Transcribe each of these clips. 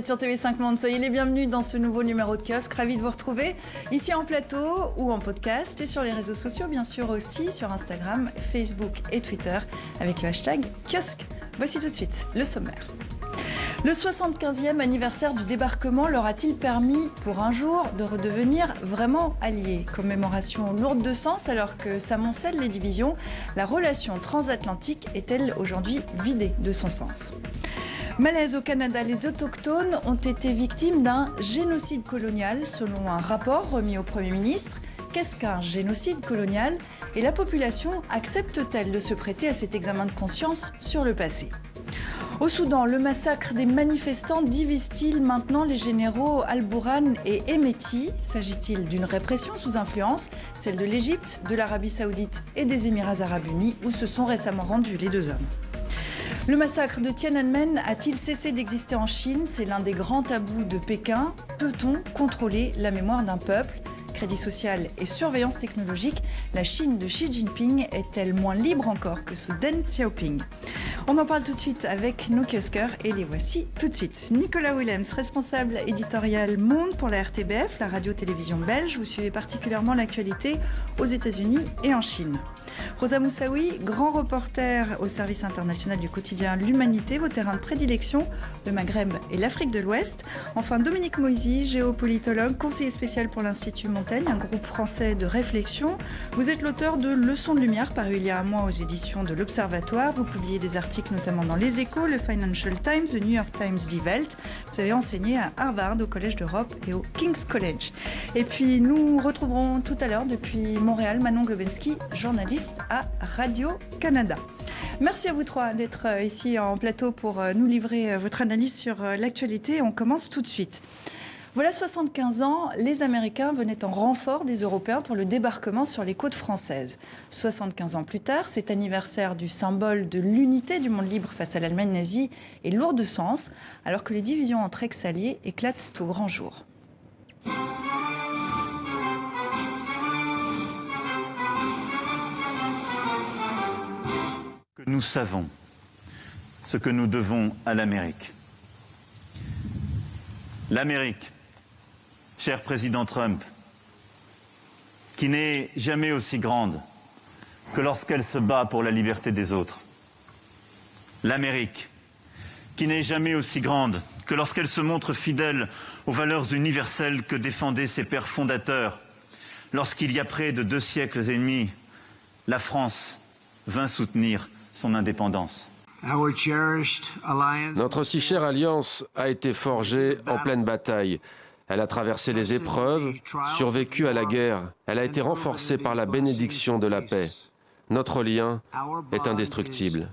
êtes sur TV5 Monde, soyez les bienvenus dans ce nouveau numéro de Kiosque. Ravi de vous retrouver ici en plateau ou en podcast et sur les réseaux sociaux, bien sûr aussi sur Instagram, Facebook et Twitter avec le hashtag Kiosque. Voici tout de suite le sommaire. Le 75e anniversaire du débarquement leur a-t-il permis pour un jour de redevenir vraiment alliés? Commémoration lourde de sens alors que s'amoncellent les divisions. La relation transatlantique est-elle aujourd'hui vidée de son sens? Malaise au Canada, les autochtones ont été victimes d'un génocide colonial selon un rapport remis au Premier ministre. Qu'est-ce qu'un génocide colonial? Et la population accepte-t-elle de se prêter à cet examen de conscience sur le passé? Au Soudan, le massacre des manifestants divise-t-il maintenant les généraux Al-Bourhan et Hemeti? S'agit-il d'une répression sous influence, celle de l'Égypte, de l'Arabie Saoudite et des Émirats Arabes Unis, où se sont récemment rendus les deux hommes? Le massacre de Tiananmen a-t-il cessé d'exister en Chine? C'est l'un des grands tabous de Pékin. Peut-on contrôler la mémoire d'un peuple? Crédit social et surveillance technologique, la Chine de Xi Jinping est-elle moins libre encore que sous Deng Xiaoping? On en parle tout de suite avec nos kiosqueurs et les voici tout de suite. Nicolas Willems, responsable éditorial Monde pour la RTBF, la radio-télévision belge. Vous suivez particulièrement l'actualité aux États-Unis et en Chine. Rosa Moussaoui, grand reporter au service international du quotidien L'Humanité, vos terrains de prédilection, le Maghreb et l'Afrique de l'Ouest. Enfin, Dominique Moisy, géopolitologue, conseiller spécial pour l'Institut Montaigne, un groupe français de réflexion. Vous êtes l'auteur de Leçons de lumière, paru il y a un mois aux éditions de l'Observatoire. Vous publiez des articles notamment dans Les Échos, le Financial Times, the New York Times, Die Welt. Vous avez enseigné à Harvard, au Collège d'Europe et au King's College. Et puis nous retrouverons tout à l'heure depuis Montréal Manon Globensky, journaliste à Radio-Canada. Merci à vous trois d'être ici en plateau pour nous livrer votre analyse sur l'actualité. On commence tout de suite. Voilà 75 ans, les Américains venaient en renfort des Européens pour le débarquement sur les côtes françaises. 75 ans plus tard, cet anniversaire du symbole de l'unité du monde libre face à l'Allemagne nazie est lourd de sens, alors que les divisions entre ex-alliés éclatent au grand jour. Nous savons ce que nous devons à l'Amérique. L'Amérique, cher président Trump, qui n'est jamais aussi grande que lorsqu'elle se bat pour la liberté des autres. L'Amérique, qui n'est jamais aussi grande que lorsqu'elle se montre fidèle aux valeurs universelles que défendaient ses pères fondateurs, lorsqu'il y a près de 2 siècles et demi, la France vint soutenir son indépendance. Notre si chère alliance a été forgée en pleine bataille. Elle a traversé les épreuves, survécu à la guerre. Elle a été renforcée par la bénédiction de la paix. Notre lien est indestructible.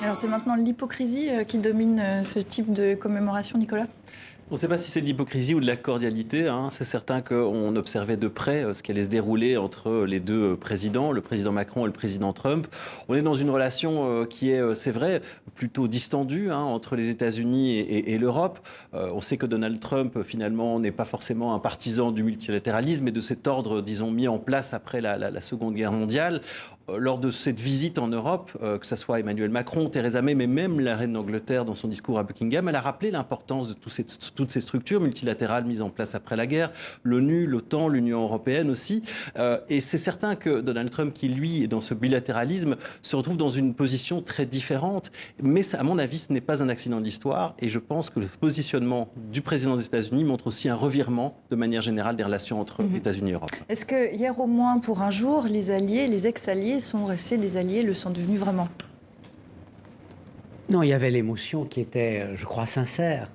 Alors c'est maintenant l'hypocrisie qui domine ce type de commémoration, Nicolas? On ne sait pas si c'est de l'hypocrisie ou de la cordialité. C'est certain qu'on observait de près ce qui allait se dérouler entre les deux présidents, le président Macron et le président Trump. On est dans une relation qui est, c'est vrai, plutôt distendue entre les États-Unis et l'Europe. On sait que Donald Trump, finalement, n'est pas forcément un partisan du multilatéralisme et de cet ordre, disons, mis en place après la Seconde Guerre mondiale. Lors de cette visite en Europe, que ce soit Emmanuel Macron, Theresa May, mais même la reine d'Angleterre dans son discours à Buckingham, elle a rappelé l'importance de toutes ces structures multilatérales mises en place après la guerre, l'ONU, l'OTAN, l'Union européenne aussi. Et c'est certain que Donald Trump, qui lui est dans ce bilatéralisme, se retrouve dans une position très différente. Mais à mon avis, ce n'est pas un accident de l'histoire. Et je pense que le positionnement du président des États-Unis montre aussi un revirement de manière générale des relations entre États-Unis et Europe. Est-ce que hier au moins pour un jour, les alliés, les ex-alliés sont restés des alliés, le sont devenus vraiment? Non, il y avait l'émotion qui était, je crois, sincère.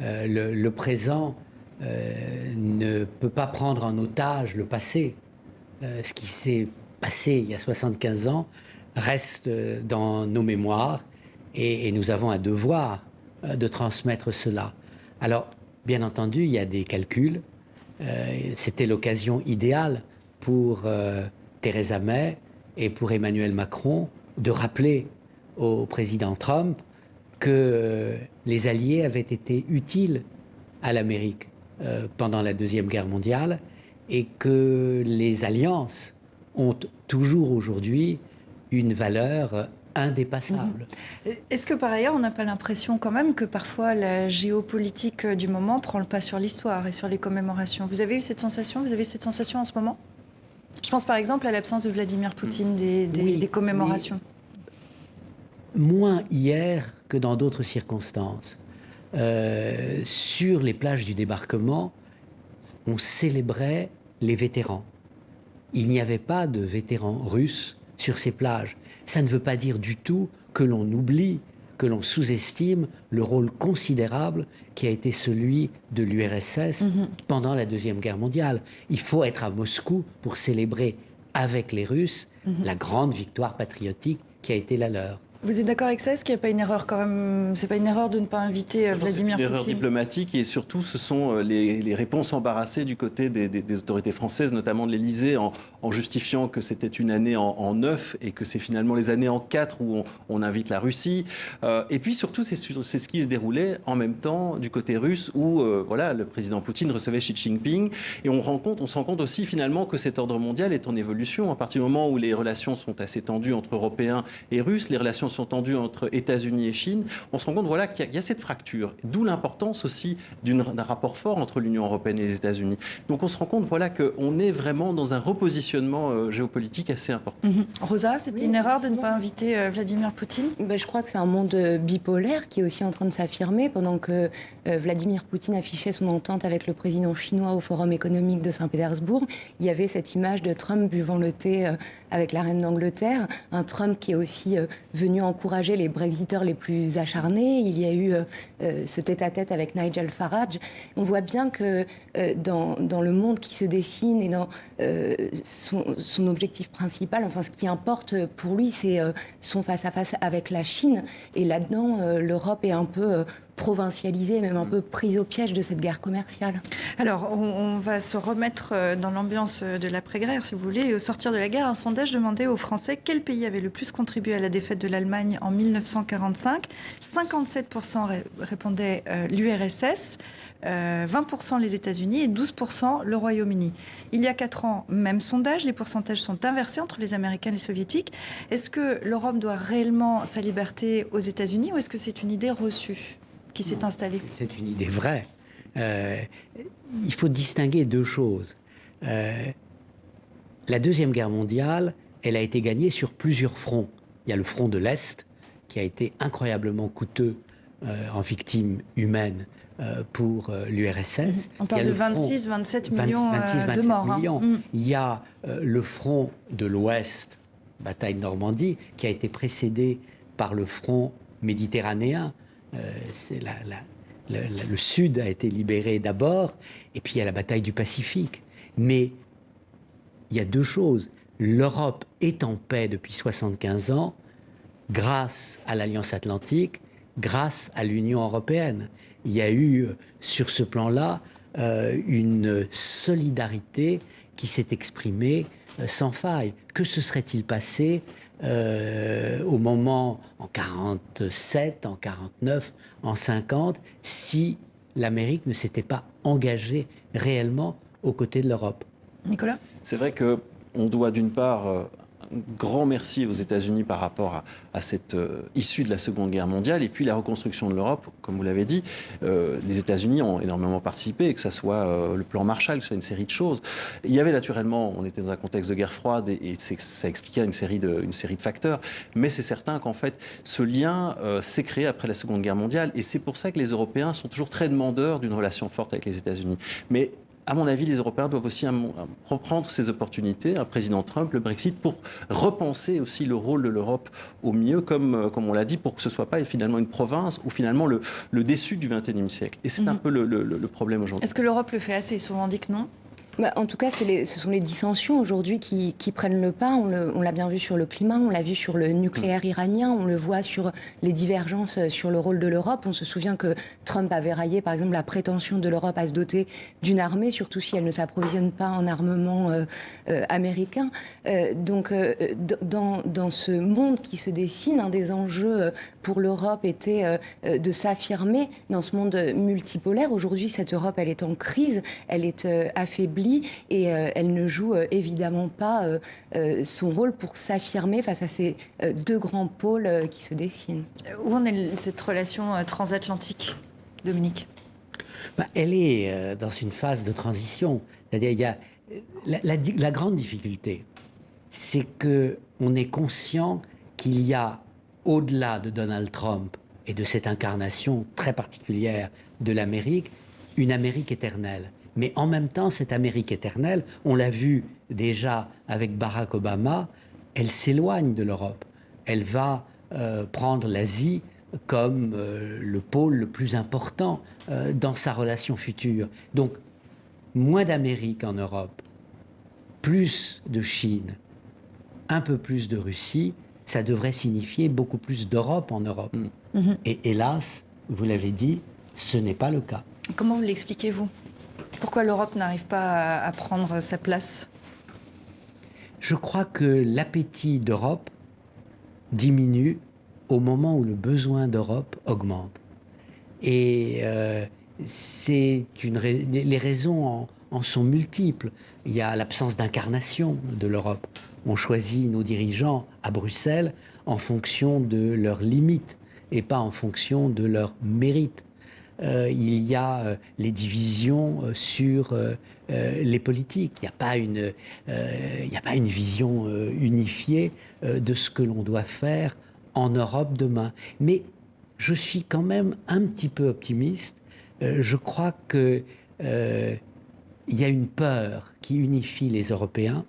Le présent ne peut pas prendre en otage le passé. Ce qui s'est passé il y a 75 ans reste dans nos mémoires et nous avons un devoir de transmettre cela. Alors, bien entendu, il y a des calculs. C'était l'occasion idéale pour Theresa May et pour Emmanuel Macron de rappeler au président Trump que les Alliés avaient été utiles à l'Amérique pendant la Deuxième Guerre mondiale et que les alliances ont toujours aujourd'hui une valeur indépassable. Est-ce que par ailleurs, on n'a pas l'impression quand même que parfois la géopolitique du moment prend le pas sur l'histoire et sur les commémorations? Vous avez eu cette sensation? Vous avez cette sensation en ce moment? Je pense par exemple à l'absence de Vladimir Poutine des commémorations. Moins hier que dans d'autres circonstances. Sur les plages du débarquement, on célébrait les vétérans. Il n'y avait pas de vétérans russes sur ces plages. Ça ne veut pas dire du tout que l'on oublie, que l'on sous-estime le rôle considérable qui a été celui de l'URSS pendant la Deuxième Guerre mondiale. Il faut être à Moscou pour célébrer avec les Russes la grande victoire patriotique qui a été la leur. Vous êtes d'accord avec ça? Est-ce qu'il n'y a pas une erreur quand même? C'est pas une erreur de ne pas inviter Vladimir Poutine? C'est une erreur diplomatique et surtout ce sont les réponses embarrassées du côté des autorités françaises, notamment de l'Élysée, en justifiant que c'était une année en 9 et que c'est finalement les années en 4 où on invite la Russie. Et puis surtout, c'est ce qui se déroulait en même temps du côté russe où voilà, le président Poutine recevait Xi Jinping. Et on se rend compte aussi finalement que cet ordre mondial est en évolution. À partir du moment où les relations sont assez tendues entre Européens et Russes, les relations sont tendues entre États-Unis et Chine, on se rend compte voilà, qu'il y a cette fracture. D'où l'importance aussi d'un rapport fort entre l'Union européenne et les États-Unis. Donc on se rend compte voilà, qu'on est vraiment dans un repositionnement géopolitique assez important. Rosa, c'était une erreur de ne pas inviter Vladimir Poutine? Je crois que c'est un monde bipolaire qui est aussi en train de s'affirmer. Pendant que Vladimir Poutine affichait son entente avec le président chinois au Forum économique de Saint-Pétersbourg, il y avait cette image de Trump buvant le thé avec la reine d'Angleterre. Un Trump qui est aussi venu encourager les Brexiteurs les plus acharnés. Il y a eu ce tête-à-tête avec Nigel Farage. On voit bien que dans le monde qui se dessine et dans son objectif principal, enfin ce qui importe pour lui, c'est son face-à-face avec la Chine. Et là-dedans, l'Europe est un peu provincialisée, même un peu prise au piège de cette guerre commerciale. Alors, on va se remettre dans l'ambiance de l'après-guerre, si vous voulez. Et au sortir de la guerre, un sondage demandait aux Français quel pays avait le plus contribué à la défaite de l'Allemagne en 1945. 57% répondaient l'URSS, 20% les États-Unis et 12% le Royaume-Uni. Il y a 4 ans, même sondage, les pourcentages sont inversés entre les Américains et les Soviétiques. Est-ce que l'Europe doit réellement sa liberté aux États-Unis ou est-ce que c'est une idée reçue qui s'est installée? C'est une idée vraie. Il faut distinguer deux choses. La Deuxième Guerre mondiale, elle a été gagnée sur plusieurs fronts. Il y a le front de l'Est, qui a été incroyablement coûteux en victimes humaines pour l'URSS. On parle de 26-27 millions de morts. Il y a le front de l'Ouest, bataille de Normandie, qui a été précédé par le front méditerranéen. Le Sud a été libéré d'abord, et puis il y a la bataille du Pacifique. Mais il y a deux choses. L'Europe est en paix depuis 75 ans, grâce à l'Alliance Atlantique, grâce à l'Union européenne. Il y a eu, sur ce plan-là, une solidarité qui s'est exprimée sans faille. Que se serait-il passé au moment, en 47, en 49, en 50, si l'Amérique ne s'était pas engagée réellement aux côtés de l'Europe? Nicolas? C'est vrai qu'on doit d'une part un grand merci aux États-Unis par rapport à cette issue de la Seconde Guerre mondiale et puis la reconstruction de l'Europe, comme vous l'avez dit. Les États-Unis ont énormément participé, que ce soit le plan Marshall, que ce soit une série de choses. Il y avait naturellement, on était dans un contexte de guerre froide et ça expliquait une série de facteurs, mais c'est certain qu'en fait, ce lien s'est créé après la Seconde Guerre mondiale et c'est pour ça que les Européens sont toujours très demandeurs d'une relation forte avec les États-Unis. Mais à mon avis, les Européens doivent aussi reprendre ces opportunités, un président Trump, le Brexit, pour repenser aussi le rôle de l'Europe au mieux, comme on l'a dit, pour que ce ne soit pas finalement une province ou finalement le déçu du XXIe siècle. Et c'est un peu le problème aujourd'hui. Est-ce que l'Europe le fait assez? Souvent dit que non. En tout cas, ce sont les dissensions aujourd'hui qui prennent le pas. On l'a bien vu sur le climat, on l'a vu sur le nucléaire iranien, on le voit sur les divergences sur le rôle de l'Europe. On se souvient que Trump avait raillé, par exemple, la prétention de l'Europe à se doter d'une armée, surtout si elle ne s'approvisionne pas en armement américain. Donc, dans ce monde qui se dessine, un des enjeux pour l'Europe était de s'affirmer dans ce monde multipolaire. Aujourd'hui, cette Europe, elle est en crise, elle est affaiblie. affaiblie et elle ne joue évidemment pas son rôle pour s'affirmer face à ces deux grands pôles qui se dessinent. Où en est cette relation transatlantique, Dominique? Elle est dans une phase de transition. C'est-à-dire, il y a la grande difficulté, c'est qu'on est conscient qu'il y a, au-delà de Donald Trump et de cette incarnation très particulière de l'Amérique, une Amérique éternelle. Mais en même temps, cette Amérique éternelle, on l'a vu déjà avec Barack Obama, elle s'éloigne de l'Europe. Elle va prendre l'Asie comme le pôle le plus important dans sa relation future. Donc, moins d'Amérique en Europe, plus de Chine, un peu plus de Russie, ça devrait signifier beaucoup plus d'Europe en Europe. Et hélas, vous l'avez dit, ce n'est pas le cas. Comment vous l'expliquez, vous? Pourquoi l'Europe n'arrive pas à prendre sa place? Je crois que l'appétit d'Europe diminue au moment où le besoin d'Europe augmente. Et les raisons en sont multiples. Il y a l'absence d'incarnation de l'Europe. On choisit nos dirigeants à Bruxelles en fonction de leurs limites et pas en fonction de leurs mérites. Il y a les divisions sur les politiques. Il n'y a pas une vision unifiée de ce que l'on doit faire en Europe demain. Mais je suis quand même un petit peu optimiste. Je crois qu'il y a une peur qui unifie les Européens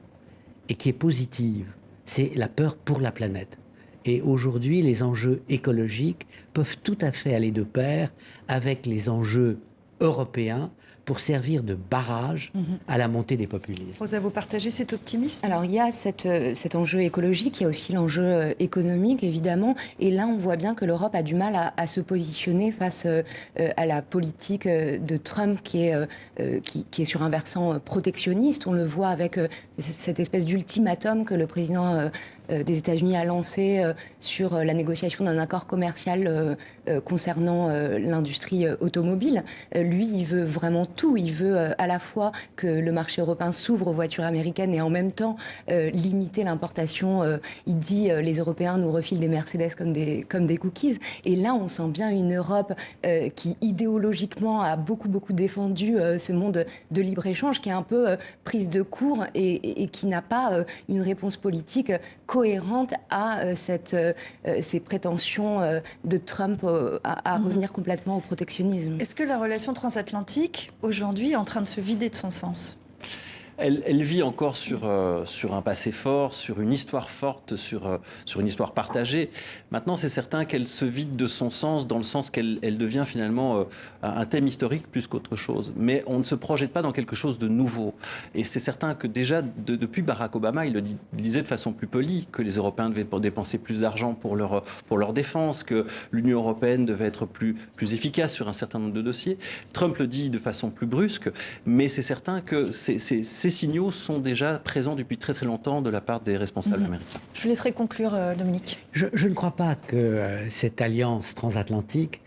et qui est positive. C'est la peur pour la planète. Et aujourd'hui, les enjeux écologiques peuvent tout à fait aller de pair avec les enjeux européens pour servir de barrage à la montée des populismes. Rosa, vous partagez cet optimisme? Alors, il y a cet enjeu écologique, il y a aussi l'enjeu économique, évidemment. Et là, on voit bien que l'Europe a du mal à se positionner face à la politique de Trump qui est sur un versant protectionniste. On le voit avec cette espèce d'ultimatum que le président des États-Unis a lancé sur la négociation d'un accord commercial concernant l'industrie automobile. Lui, il veut vraiment tout. Il veut à la fois que le marché européen s'ouvre aux voitures américaines et en même temps limiter l'importation. Il dit les Européens nous refilent des Mercedes comme des cookies. Et là, on sent bien une Europe qui idéologiquement a beaucoup défendu ce monde de libre-échange, qui est un peu prise de court et qui n'a pas une réponse politique cohérente à ces prétentions de Trump à revenir complètement au protectionnisme. Est-ce que la relation transatlantique, aujourd'hui, est en train de se vider de son sens ? Elle vit encore sur un passé fort, sur une histoire forte, sur une histoire partagée. Maintenant, c'est certain qu'elle se vide de son sens, dans le sens qu'elle devient finalement un thème historique plus qu'autre chose. Mais on ne se projette pas dans quelque chose de nouveau. Et c'est certain que déjà, depuis Barack Obama, il le disait de façon plus polie, que les Européens devaient dépenser plus d'argent pour leur défense, que l'Union européenne devait être plus efficace sur un certain nombre de dossiers. Trump le dit de façon plus brusque, mais c'est certain que ces signaux sont déjà présents depuis très longtemps de la part des responsables américains. Je vous laisserai conclure, Dominique. Je ne crois pas que cette alliance transatlantique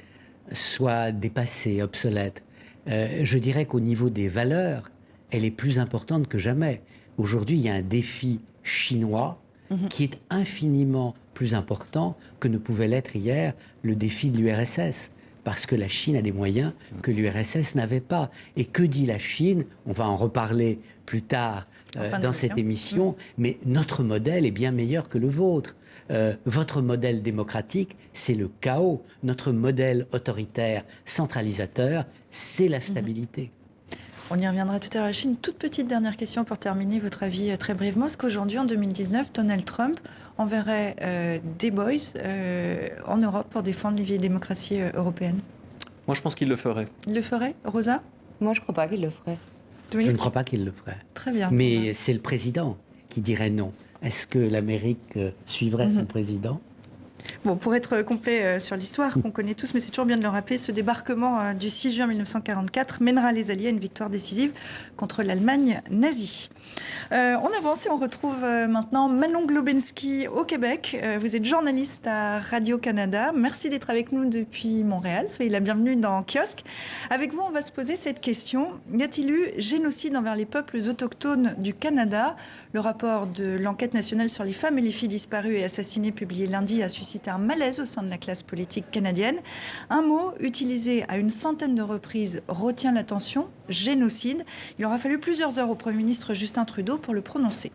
soit dépassée, obsolète. Je dirais qu'au niveau des valeurs, elle est plus importante que jamais. Aujourd'hui, il y a un défi chinois qui est infiniment plus important que ne pouvait l'être hier le défi de l'URSS. Parce que la Chine a des moyens que l'URSS n'avait pas. Et que dit la Chine? On va en reparler plus tard dans cette émission, mais notre modèle est bien meilleur que le vôtre. Votre modèle démocratique, c'est le chaos. Notre modèle autoritaire, centralisateur, c'est la stabilité. On y reviendra tout à l'heure. La Chine, toute petite dernière question pour terminer votre avis très brièvement. Est-ce qu'aujourd'hui, en 2019, Donald Trump enverrait des boys en Europe pour défendre les vieilles démocraties européennes? Moi, je pense qu'il le ferait. Il le ferait, Rosa? Moi, je ne crois pas qu'il le ferait. Dominique? Je ne crois pas qu'il le ferait. Très bien. Mais c'est le président qui dirait non. Est-ce que l'Amérique suivrait son président? Bon, pour être complet sur l'histoire qu'on connaît tous, mais c'est toujours bien de le rappeler, ce débarquement du 6 juin 1944 mènera les Alliés à une victoire décisive contre l'Allemagne nazie. On avance et on retrouve maintenant Manon Globensky au Québec. Vous êtes journaliste à Radio-Canada. Merci d'être avec nous depuis Montréal. Soyez la bienvenue dans Kiosque. Avec vous, on va se poser cette question. Y a-t-il eu génocide envers les peuples autochtones du Canada ? Le rapport de l'enquête nationale sur les femmes et les filles disparues et assassinées publié lundi a suscité un malaise au sein de la classe politique canadienne. Un mot utilisé à une centaine de reprises retient l'attention, génocide. Il aura fallu plusieurs heures au Premier ministre Justin Trudeau pour le prononcer.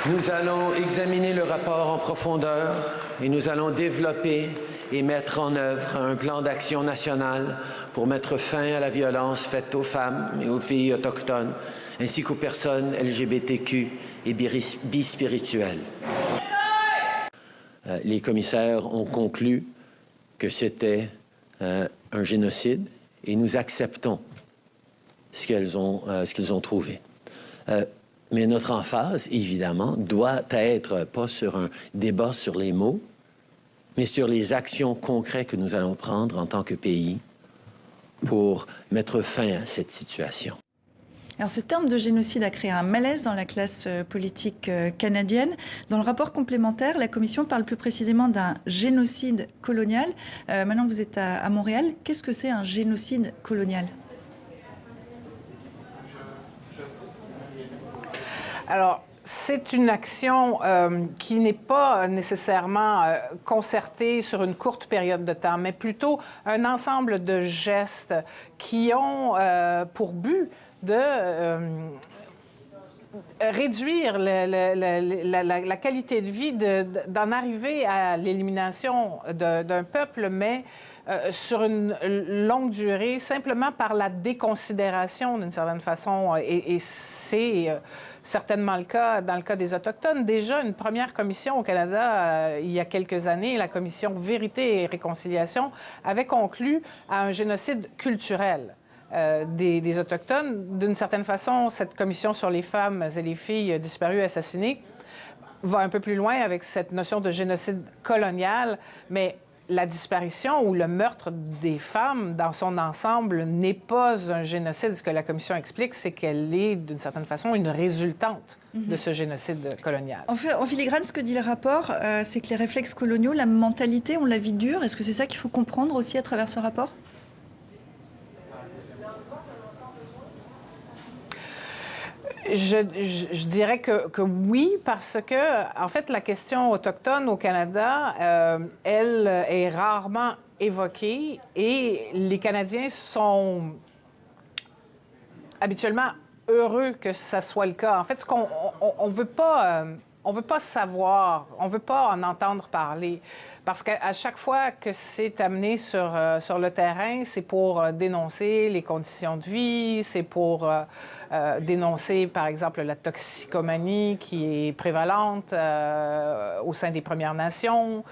Nous allons examiner le rapport en profondeur et nous allons développer et mettre en œuvre un plan d'action national pour mettre fin à la violence faite aux femmes et aux filles autochtones, ainsi qu'aux personnes LGBTQ et bispirituelles. Les commissaires ont conclu que c'était un génocide et nous acceptons ce qu'ils ont trouvé. Mais notre emphase, évidemment, doit être pas sur un débat sur les mots, mais sur les actions concrètes que nous allons prendre en tant que pays pour mettre fin à cette situation. Alors, ce terme de génocide a créé un malaise dans la classe politique canadienne. Dans le rapport complémentaire, la Commission parle plus précisément d'un génocide colonial. Maintenant, vous êtes à Montréal. Qu'est-ce que c'est un génocide colonial ? Alors, c'est une action qui n'est pas nécessairement concertée sur une courte période de temps, mais plutôt un ensemble de gestes qui ont pour but de réduire la qualité de vie, d'en arriver à l'élimination d'un peuple, mais sur une longue durée, simplement par la déconsidération d'une certaine façon. Et c'est certainement le cas dans le cas des Autochtones. Déjà, une première commission au Canada, il y a quelques années, la commission Vérité et Réconciliation, avait conclu à un génocide culturel des Autochtones. D'une certaine façon, cette commission sur les femmes et les filles disparues, assassinées, va un peu plus loin avec cette notion de génocide colonial, mais la disparition ou le meurtre des femmes dans son ensemble n'est pas un génocide. Ce que la Commission explique, c'est qu'elle est, d'une certaine façon, une résultante de ce génocide colonial. En fait, en filigrane, ce que dit le rapport, c'est que les réflexes coloniaux, la mentalité, on la vit dure. Est-ce que c'est ça qu'il faut comprendre aussi à travers ce rapport ? Je dirais que oui, parce que, en fait, la question autochtone au Canada, elle est rarement évoquée et les Canadiens sont habituellement heureux que ça soit le cas. En fait, ce qu'on on veut pas savoir, on veut pas en entendre parler. Parce qu'à chaque fois que c'est amené sur le terrain, c'est pour dénoncer les conditions de vie, c'est pour dénoncer, par exemple, la toxicomanie qui est prévalente au sein des Premières Nations.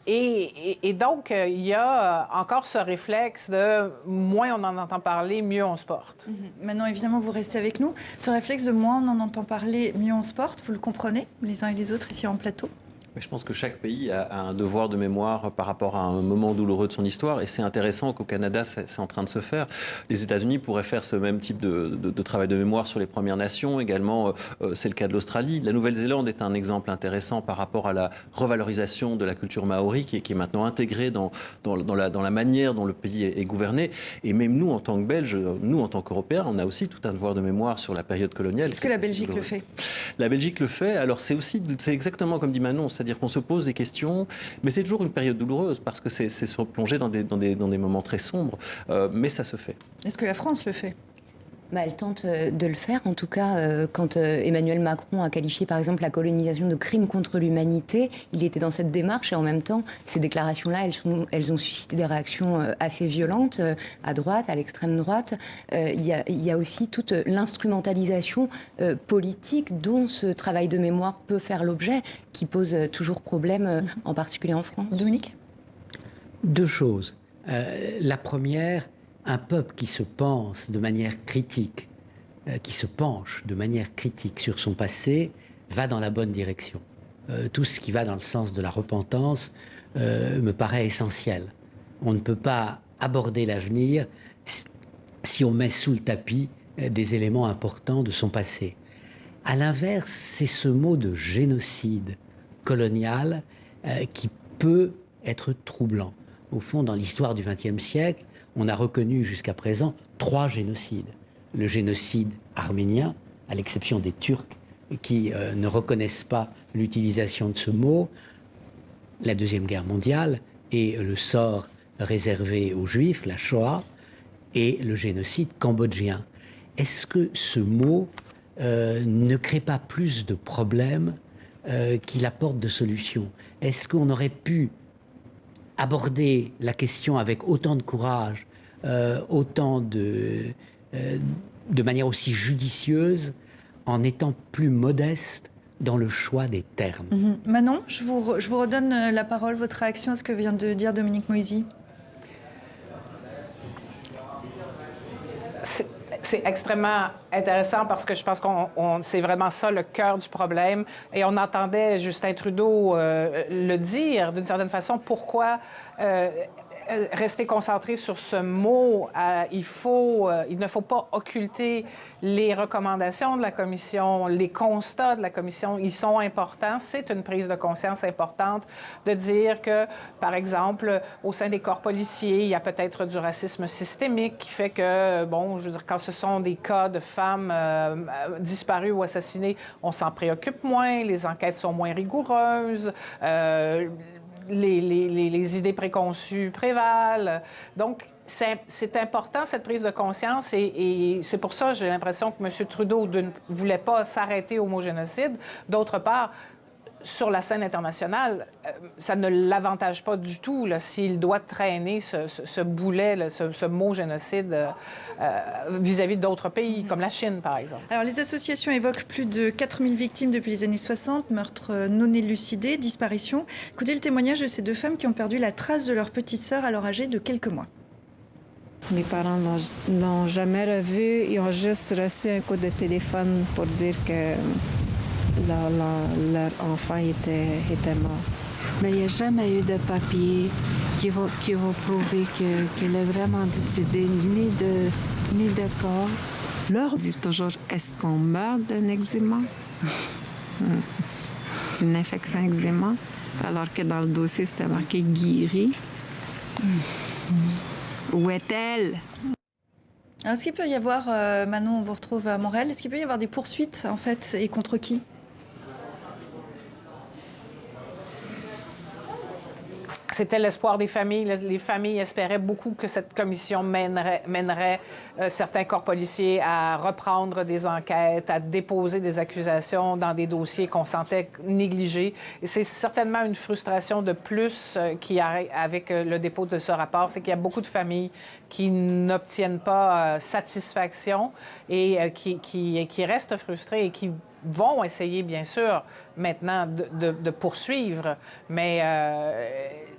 Et donc, il y a encore ce réflexe de moins on en entend parler, mieux on se porte. Maintenant, évidemment, vous restez avec nous. Ce réflexe de moins on en entend parler, mieux on se porte, vous le comprenez, les uns et les autres, ici en plateau ? Je pense que chaque pays a un devoir de mémoire par rapport à un moment douloureux de son histoire et c'est intéressant qu'au Canada, c'est en train de se faire. Les États-Unis pourraient faire ce même type de travail de mémoire sur les Premières Nations. Également, c'est le cas de l'Australie. La Nouvelle-Zélande est un exemple intéressant par rapport à la revalorisation de la culture maori qui est maintenant intégrée dans la manière dont le pays est gouverné. Et même nous, en tant que Belges, nous, en tant qu'Européens, on a aussi tout un devoir de mémoire sur la période coloniale. Est-ce que la Belgique le fait ? La Belgique le fait. Alors, c'est exactement comme dit Manon. C'est-à-dire qu'on se pose des questions, mais c'est toujours une période douloureuse parce que c'est se replonger dans des moments très sombres, mais ça se fait. Est-ce que la France le fait ? Elle tente de le faire, en tout cas, quand Emmanuel Macron a qualifié, par exemple, la colonisation de crime contre l'humanité, il était dans cette démarche et en même temps, ces déclarations-là, elles ont suscité des réactions assez violentes à droite, à l'extrême droite. Il y a aussi toute l'instrumentalisation politique dont ce travail de mémoire peut faire l'objet, qui pose toujours problème, en particulier en France. Dominique ? Deux choses. La première, un peuple qui se pense de manière critique, qui se penche de manière critique sur son passé, va dans la bonne direction. tout ce qui va dans le sens de la repentance me paraît essentiel. On ne peut pas aborder l'avenir si on met sous le tapis des éléments importants de son passé. À l'inverse, c'est ce mot de génocide colonial qui peut être troublant. Au fond, dans l'histoire du XXe siècle, on a reconnu jusqu'à présent 3 génocides. Le génocide arménien, à l'exception des Turcs qui ne reconnaissent pas l'utilisation de ce mot, la Deuxième Guerre mondiale et le sort réservé aux Juifs, la Shoah, et le génocide cambodgien. Est-ce que ce mot ne crée pas plus de problèmes qu'il apporte de solutions? Est-ce qu'on aurait pu aborder la question avec autant de courage, de manière aussi judicieuse, en étant plus modeste dans le choix des termes? Manon, je vous redonne la parole, votre réaction à ce que vient de dire Dominique Moïsi. C'est extrêmement intéressant parce que je pense que c'est vraiment ça le cœur du problème. Et on entendait Justin Trudeau le dire d'une certaine façon. Pourquoi rester concentré sur ce mot? Il ne faut pas occulter les recommandations de la Commission, les constats de la Commission. Ils sont importants. C'est une prise de conscience importante de dire que, par exemple, au sein des corps policiers, il y a peut-être du racisme systémique qui fait que, bon, je veux dire, quand ce sont des cas de femmes disparues ou assassinées, on s'en préoccupe moins, les enquêtes sont moins rigoureuses, les idées préconçues prévalent. Donc, c'est important, cette prise de conscience, et c'est pour ça, j'ai l'impression que M. Trudeau ne voulait pas s'arrêter au mot génocide. D'autre part, sur la scène internationale, ça ne l'avantage pas du tout s'il doit traîner ce boulet, ce mot génocide vis-à-vis d'autres pays, comme la Chine, par exemple. Alors, les associations évoquent plus de 4000 victimes depuis les années 60, meurtres non élucidés, disparitions. Écoutez le témoignage de ces 2 femmes qui ont perdu la trace de leur petite sœur alors âgée de quelques mois. Mes parents n'ont jamais revu. Ils ont juste reçu un coup de téléphone pour dire que leur enfant était mort. Mais il n'y a jamais eu de papier qui va prouver qu'elle est vraiment décédée, ni de corps. Leur dit toujours, est-ce qu'on meurt d'un eczéma? C'est une infection eczéma, alors que dans le dossier, c'était marqué guéri. Où est-elle? Alors, est-ce qu'il peut y avoir, Manon, on vous retrouve à Montréal, est-ce qu'il peut y avoir des poursuites, en fait, et contre qui? C'était l'espoir des familles. Les familles espéraient beaucoup que cette commission mènerait certains corps policiers à reprendre des enquêtes, à déposer des accusations dans des dossiers qu'on sentait négligés. Et c'est certainement une frustration de plus avec le dépôt de ce rapport, c'est qu'il y a beaucoup de familles qui n'obtiennent pas satisfaction et qui restent frustrées et qui vont essayer, bien sûr, maintenant de poursuivre, mais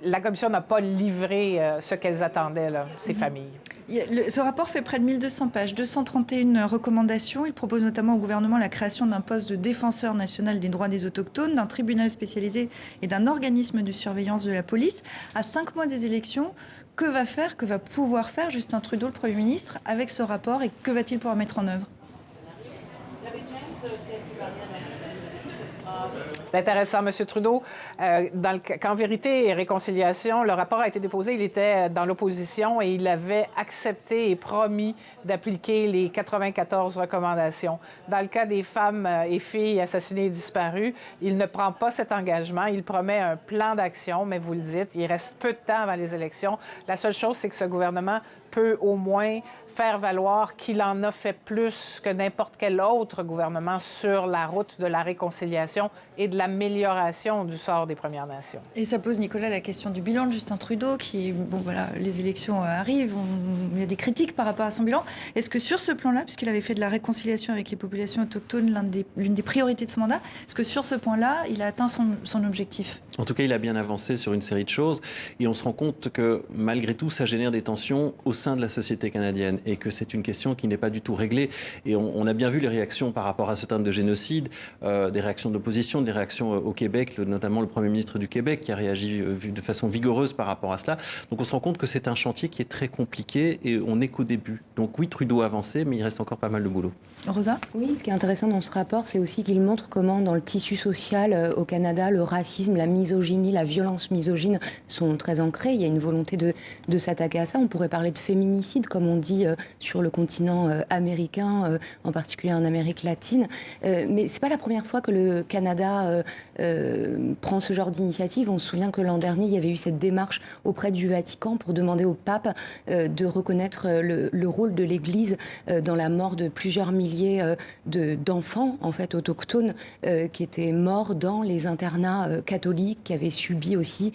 la Commission n'a pas livré ce qu'elles attendaient, ces familles. Ce rapport fait près de 1200 pages, 231 recommandations. Il propose notamment au gouvernement la création d'un poste de défenseur national des droits des autochtones, d'un tribunal spécialisé et d'un organisme de surveillance de la police. À 5 mois des élections, que va pouvoir faire Justin Trudeau, le Premier ministre, avec ce rapport, et que va-t-il pouvoir mettre en œuvre? C'est intéressant, M. Trudeau. Qu'en Vérité et Réconciliation, le rapport a été déposé, il était dans l'opposition et il avait accepté et promis d'appliquer les 94 recommandations. Dans le cas des femmes et filles assassinées et disparues, il ne prend pas cet engagement. Il promet un plan d'action, mais vous le dites, il reste peu de temps avant les élections. La seule chose, c'est que ce gouvernement peut au moins faire valoir qu'il en a fait plus que n'importe quel autre gouvernement sur la route de la réconciliation et de l'amélioration du sort des Premières Nations. Et ça pose, Nicolas, la question du bilan de Justin Trudeau, qui, bon voilà, les élections arrivent, il y a des critiques par rapport à son bilan. Est-ce que sur ce plan-là, puisqu'il avait fait de la réconciliation avec les populations autochtones l'une des priorités de son mandat, est-ce que sur ce point-là, il a atteint son objectif? En tout cas, il a bien avancé sur une série de choses et on se rend compte que malgré tout, ça génère des tensions au sein de la société canadienne et que c'est une question qui n'est pas du tout réglée. Et on a bien vu les réactions par rapport à ce terme de génocide, des réactions de l'opposition, des réactions au Québec, notamment le Premier ministre du Québec qui a réagi de façon vigoureuse par rapport à cela. Donc on se rend compte que c'est un chantier qui est très compliqué et on n'est qu'au début. Donc oui, Trudeau a avancé, mais il reste encore pas mal de boulot. Rosa ? Oui, ce qui est intéressant dans ce rapport, c'est aussi qu'il montre comment dans le tissu social au Canada, le racisme, la misogynie, la violence misogyne sont très ancrés. Il y a une volonté de s'attaquer à ça. On pourrait parler de féminicide, comme on dit sur le continent américain, en particulier en Amérique latine. Mais c'est pas la première fois que le Canada prend ce genre d'initiative. On se souvient que l'an dernier, il y avait eu cette démarche auprès du Vatican pour demander au pape de reconnaître le rôle de l'Église dans la mort de plusieurs milliers d'enfants en fait autochtones qui étaient morts dans les internats catholiques, qui avaient subi aussi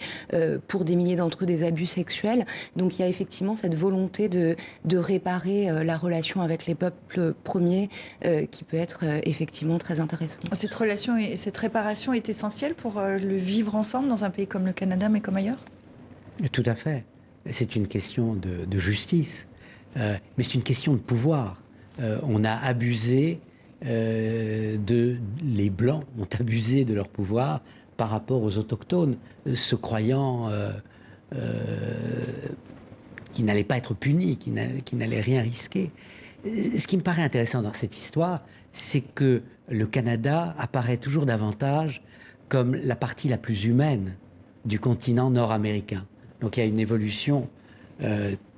pour des milliers d'entre eux des abus sexuels. Donc il y a effectivement cette volonté de réparer la relation avec les peuples premiers qui peut être effectivement très intéressante. Cette relation et cette réparation est essentielle pour le vivre ensemble dans un pays comme le Canada, mais comme ailleurs ? Tout à fait. C'est une question de justice, mais c'est une question de pouvoir. On a abusé les Blancs ont abusé de leur pouvoir par rapport aux Autochtones, se croyant qui n'allaient pas être punis, qui n'allaient rien risquer. Ce qui me paraît intéressant dans cette histoire, c'est que le Canada apparaît toujours davantage comme la partie la plus humaine du continent nord-américain. Donc il y a une évolution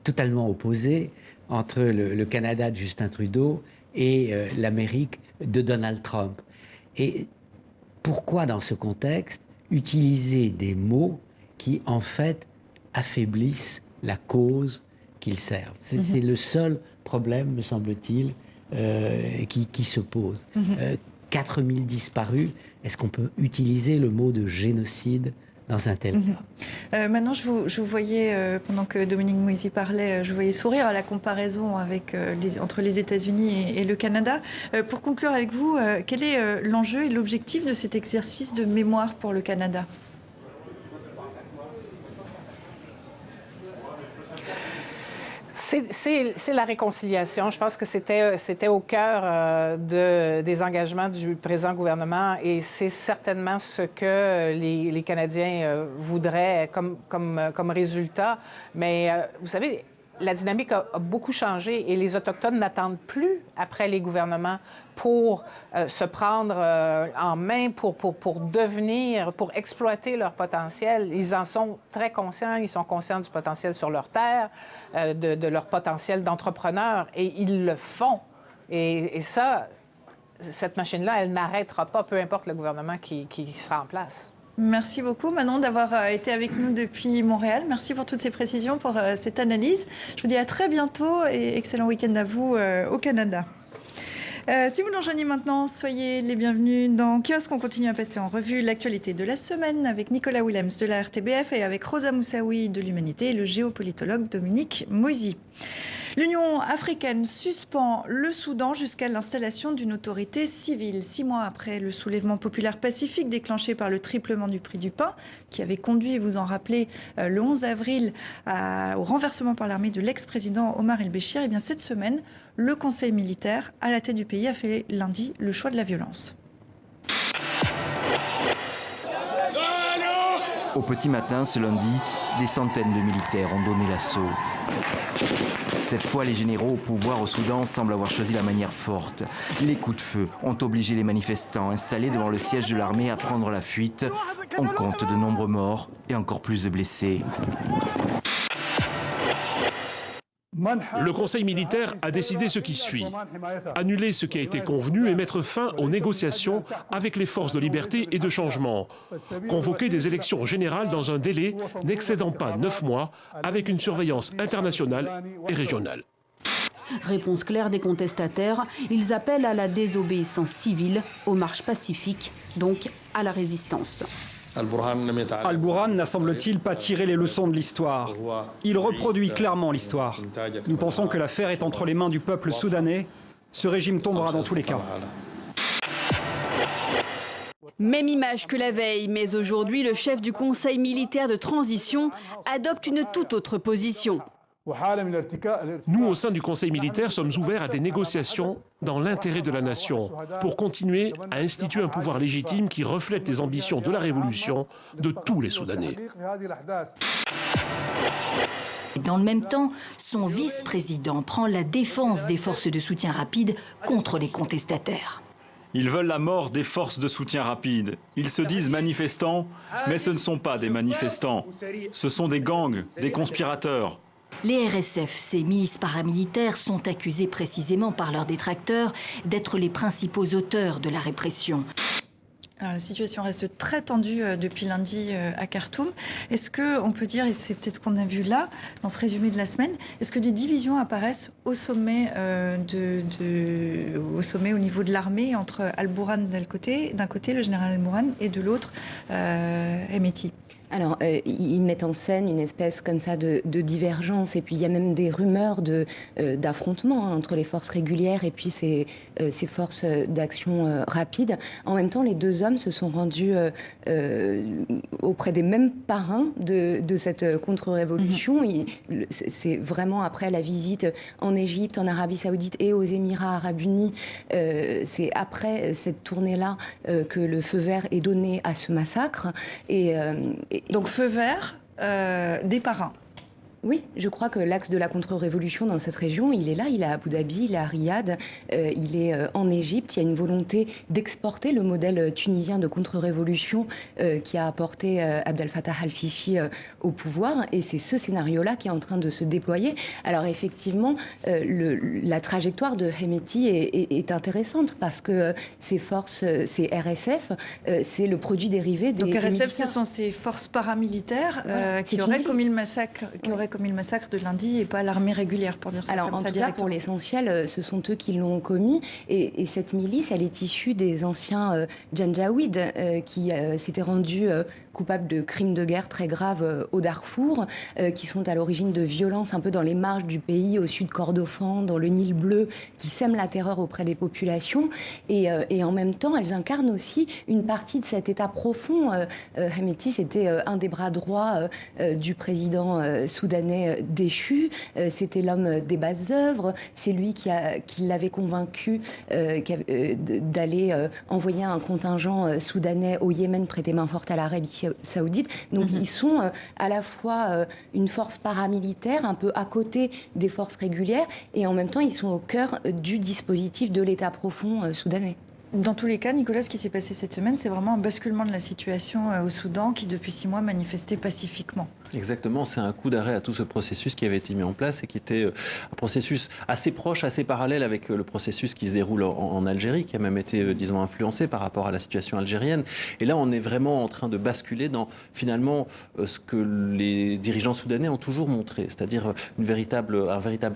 totalement opposée entre le Canada de Justin Trudeau et l'Amérique de Donald Trump. Et pourquoi, dans ce contexte, utiliser des mots qui, en fait, affaiblissent la cause qu'ils servent ? C'est le seul problème, me semble-t-il, qui se pose. 4000 disparus, est-ce qu'on peut utiliser le mot de génocide dans un tel cas? Maintenant, je vous voyais, pendant que Dominique Moïse parlait, je vous voyais sourire à la comparaison avec, entre les États-Unis et le Canada. Pour conclure avec vous, quel est l'enjeu et l'objectif de cet exercice de mémoire pour le Canada ? C'est la réconciliation. Je pense que c'était au cœur des engagements du présent gouvernement et c'est certainement ce que les Canadiens voudraient comme résultat. Mais vous savez, la dynamique a beaucoup changé et les Autochtones n'attendent plus après les gouvernements pour se prendre en main, pour devenir, pour exploiter leur potentiel. Ils en sont très conscients, ils sont conscients du potentiel sur leur terre, de leur potentiel d'entrepreneur, et ils le font. Et ça, cette machine-là, elle n'arrêtera pas, peu importe le gouvernement qui sera en place. Merci beaucoup Manon d'avoir été avec nous depuis Montréal. Merci pour toutes ces précisions, pour cette analyse. Je vous dis à très bientôt et excellent week-end à vous au Canada. Si vous nous rejoignez maintenant, soyez les bienvenus dans Kiosque. On continue à passer en revue l'actualité de la semaine avec Nicolas Willems de la RTBF et avec Rosa Moussaoui de l'Humanité et le géopolitologue Dominique Moisy. L'Union africaine suspend le Soudan jusqu'à l'installation d'une autorité civile. 6 mois après le soulèvement populaire pacifique déclenché par le triplement du prix du pain, qui avait conduit, vous en rappelez, le 11 avril au renversement par l'armée de l'ex-président Omar el-Béchir, et bien cette semaine, le Conseil militaire à la tête du pays a fait lundi le choix de la violence. Au petit matin, ce lundi, des centaines de militaires ont donné l'assaut. Cette fois, les généraux au pouvoir au Soudan semblent avoir choisi la manière forte. Les coups de feu ont obligé les manifestants installés devant le siège de l'armée à prendre la fuite. On compte de nombreux morts et encore plus de blessés. Le Conseil militaire a décidé ce qui suit. Annuler ce qui a été convenu et mettre fin aux négociations avec les forces de liberté et de changement. Convoquer des élections générales dans un délai n'excédant pas 9 mois avec une surveillance internationale et régionale. Réponse claire des contestataires, ils appellent à la désobéissance civile, aux marches pacifiques, donc à la résistance. Al-Burhan n'a, semble-t-il, pas tiré les leçons de l'histoire. Il reproduit clairement l'histoire. Nous pensons que l'affaire est entre les mains du peuple soudanais. Ce régime tombera dans tous les cas. Même image que la veille, mais aujourd'hui, le chef du Conseil militaire de transition adopte une toute autre position. Nous, au sein du Conseil militaire, sommes ouverts à des négociations dans l'intérêt de la nation pour continuer à instituer un pouvoir légitime qui reflète les ambitions de la révolution de tous les Soudanais. Dans le même temps, son vice-président prend la défense des forces de soutien rapide contre les contestataires. Ils veulent la mort des forces de soutien rapide. Ils se disent manifestants, mais ce ne sont pas des manifestants. Ce sont des gangs, des conspirateurs. Les RSF, ces milices paramilitaires, sont accusés précisément par leurs détracteurs d'être les principaux auteurs de la répression. Alors, la situation reste très tendue depuis lundi à Khartoum. Est-ce qu'on peut dire, et c'est peut-être ce qu'on a vu là, dans ce résumé de la semaine, est-ce que des divisions apparaissent au sommet, au niveau de l'armée, entre Al-Bourhan d'un côté, le général Al-Bourhan, et de l'autre, Hemeti? Alors, ils mettent en scène une espèce comme ça de divergence, et puis il y a même des rumeurs d'affrontements entre les forces régulières et puis ces forces d'action rapide. En même temps, les deux hommes se sont rendus auprès des mêmes parrains de cette contre-révolution. C'est vraiment après la visite en Égypte, en Arabie Saoudite et aux Émirats Arabes Unis, c'est après cette tournée-là que le feu vert est donné à ce massacre. Donc feu vert des parrains. Oui, je crois que l'axe de la contre-révolution dans cette région, il est là, il est à Abu Dhabi, il est à Riyad, il est en Égypte. Il y a une volonté d'exporter le modèle tunisien de contre-révolution qui a apporté Abdel Fattah al-Sisi au pouvoir. Et c'est ce scénario-là qui est en train de se déployer. Alors effectivement, la trajectoire de Hemeti est intéressante parce que ces forces, ces RSF, c'est le produit dérivé des... Donc RSF, militaires. ce sont ces forces paramilitaires qui auraient commis le massacre, de lundi, et pas l'armée régulière, pour dire ça comme ça directement. En tout cas, pour l'essentiel, ce sont eux qui l'ont commis. Et cette milice, elle est issue des anciens Janjaouid qui s'étaient rendus coupables de crimes de guerre très graves au Darfour, qui sont à l'origine de violences un peu dans les marges du pays, au sud Kordofan, dans le Nil bleu, qui sèment la terreur auprès des populations. Et en même temps, elles incarnent aussi une partie de cet état profond. Hemeti, c'était un des bras droits du président soudanais déchu. C'était l'homme des basses œuvres. C'est lui qui l'avait convaincu d'aller envoyer un contingent soudanais au Yémen prêter main forte à l'Arabie Saoudite. Donc ils sont à la fois une force paramilitaire, un peu à côté des forces régulières, et en même temps ils sont au cœur du dispositif de l'État profond soudanais. Dans tous les cas, Nicolas, ce qui s'est passé cette semaine, c'est vraiment un basculement de la situation au Soudan qui, depuis 6 mois, manifestait pacifiquement. Exactement, c'est un coup d'arrêt à tout ce processus qui avait été mis en place et qui était un processus assez proche, assez parallèle avec le processus qui se déroule en Algérie, qui a même été, disons, influencé par rapport à la situation algérienne. Et là, on est vraiment en train de basculer dans, finalement, ce que les dirigeants soudanais ont toujours montré, c'est-à-dire un véritable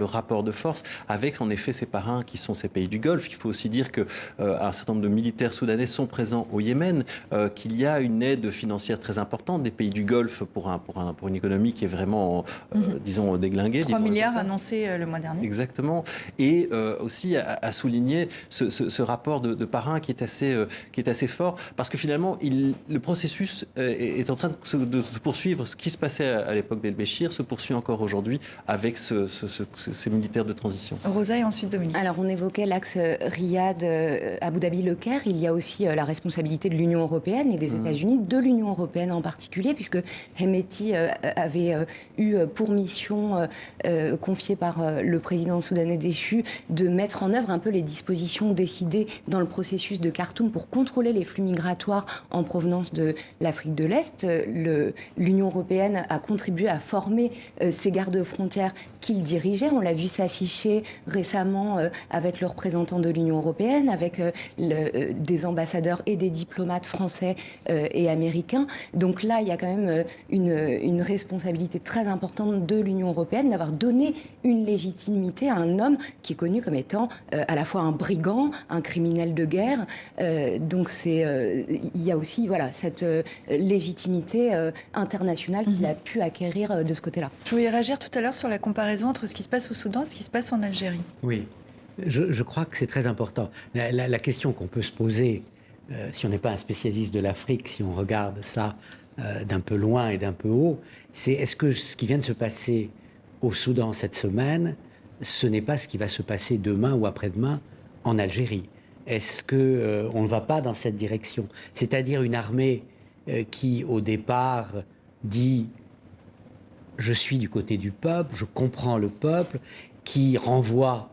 rapport de force avec, en effet, ces parrains qui sont ces pays du Golfe. Il faut aussi dire que un certain nombre de militaires soudanais sont présents au Yémen, qu'il y a une aide financière très importante des pays du Golfe pour une économie qui est vraiment, disons, déglinguée. 3 milliards annoncés le mois dernier. Exactement. Et aussi à souligner ce rapport de parrain qui est assez fort, parce que finalement, le processus est en train de se poursuivre. Ce qui se passait à l'époque d'El-Béchir se poursuit encore aujourd'hui avec ces militaires de transition. Rosa et ensuite Dominique. Alors, on évoquait l'axe Riyad-Abu Dhabi-Le Caire. Il y a aussi la responsabilité de l'Union européenne et des États-Unis, de l'Union européenne en particulier, puisque Hemeti avait eu pour mission confiée par le président soudanais déchu de mettre en œuvre un peu les dispositions décidées dans le processus de Khartoum pour contrôler les flux migratoires en provenance de l'Afrique de l'Est. L'Union européenne a contribué à former ces gardes-frontières qu'il dirigeait. On l'a vu s'afficher récemment avec le représentant de l'Union européenne, avec des ambassadeurs et des diplomates français et américains. Donc là, il y a quand même une responsabilité très importante de l'Union européenne d'avoir donné une légitimité à un homme qui est connu comme étant à la fois un brigand, un criminel de guerre. Donc il y a aussi cette légitimité internationale qu'il a pu acquérir de ce côté-là. Je voulais réagir tout à l'heure sur la comparaison entre ce qui se passe au Soudan et ce qui se passe en Algérie. Oui, je crois que c'est très important. La question qu'on peut se poser, si on n'est pas un spécialiste de l'Afrique, si on regarde ça d'un peu loin et d'un peu haut, c'est est-ce que ce qui vient de se passer au Soudan cette semaine, ce n'est pas ce qui va se passer demain ou après-demain en Algérie? Est-ce qu'on ne va pas dans cette direction? C'est-à-dire une armée qui, au départ, dit « je suis du côté du peuple, je comprends le peuple », qui renvoie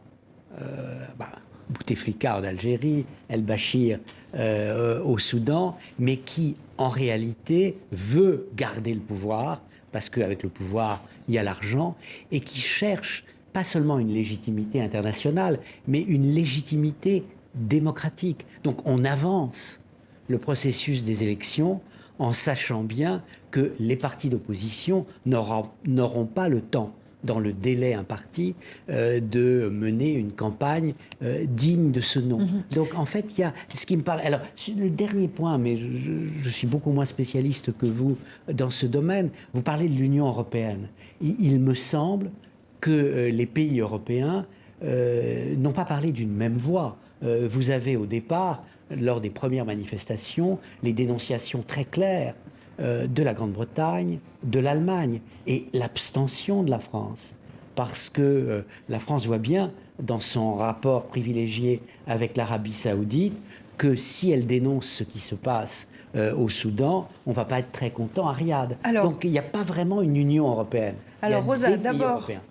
Bouteflika en Algérie, El-Bachir au Soudan, mais qui, en réalité, veut garder le pouvoir, parce qu'avec le pouvoir, il y a l'argent, et qui cherche pas seulement une légitimité internationale, mais une légitimité démocratique. Donc on avance le processus des élections en sachant bien que les partis d'opposition n'auront pas le temps, dans le délai imparti, de mener une campagne digne de ce nom. Donc en fait, il y a ce qui me paraît... Alors, le dernier point, mais je suis beaucoup moins spécialiste que vous dans ce domaine, vous parlez de l'Union européenne. Il me semble que les pays européens n'ont pas parlé d'une même voix. Vous avez au départ, lors des premières manifestations, les dénonciations très claires de la Grande-Bretagne, de l'Allemagne et l'abstention de la France. Parce que la France voit bien, dans son rapport privilégié avec l'Arabie Saoudite, que si elle dénonce ce qui se passe au Soudan, on ne va pas être très content à Riyad. Donc il n'y a pas vraiment une Union européenne. Alors Rosa,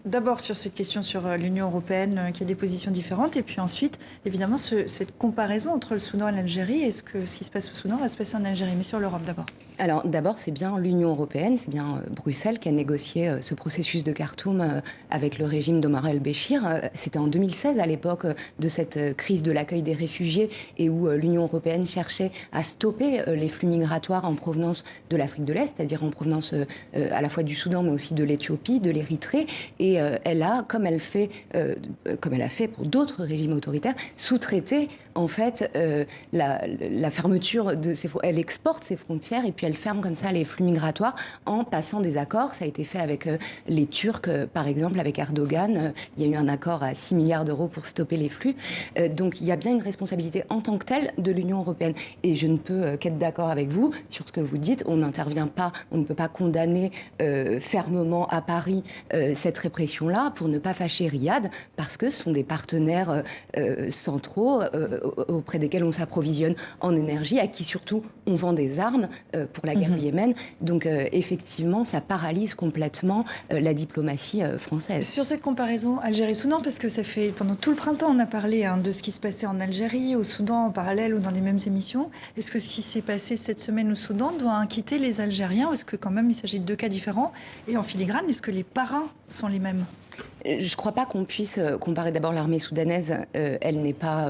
d'abord sur cette question sur l'Union européenne qui a des positions différentes, et puis ensuite, évidemment, cette comparaison entre le Soudan et l'Algérie. Est-ce que ce qui se passe au Soudan va se passer en Algérie? Mais sur l'Europe d'abord. Alors d'abord, c'est bien l'Union européenne, c'est bien Bruxelles qui a négocié ce processus de Khartoum avec le régime d'Omar el-Béchir. C'était en 2016, à l'époque de cette crise de l'accueil des réfugiés, et où l'Union européenne cherchait à stopper les flux migratoires en provenance de l'Afrique de l'Est, c'est-à-dire en provenance à la fois du Soudan, mais aussi de l'Éthiopie, de l'Érythrée. Et elle a, comme elle a fait pour d'autres régimes autoritaires, sous-traité en fait la fermeture de ses frontières. Elle exporte ses frontières et puis elle ferme comme ça les flux migratoires en passant des accords. Ça a été fait avec les Turcs, par exemple, avec Erdogan. Il y a eu un accord à 6 milliards d'euros pour stopper les flux. Donc il y a bien une responsabilité en tant que telle de l'Union européenne. Et je ne peux qu'être d'accord avec vous sur ce que vous dites. On n'intervient pas, on ne peut pas condamner fermement à Paris cette répression-là pour ne pas fâcher Riyad, parce que ce sont des partenaires centraux auprès desquels on s'approvisionne en énergie, à qui surtout on vend des armes pour la guerre du Yémen. Donc effectivement, ça paralyse complètement la diplomatie française. Sur cette comparaison Algérie-Soudan, parce que ça fait pendant tout le printemps, on a parlé de ce qui se passait en Algérie, au Soudan en parallèle ou dans les mêmes émissions. Est-ce que ce qui s'est passé cette semaine au Soudan doit inquiéter les Algériens, ou est-ce que quand même il s'agit de deux cas différents? Et en filigrane, est-ce que les parrains sont les mêmes? Je ne crois pas qu'on puisse comparer. D'abord, l'armée soudanaise, elle n'est pas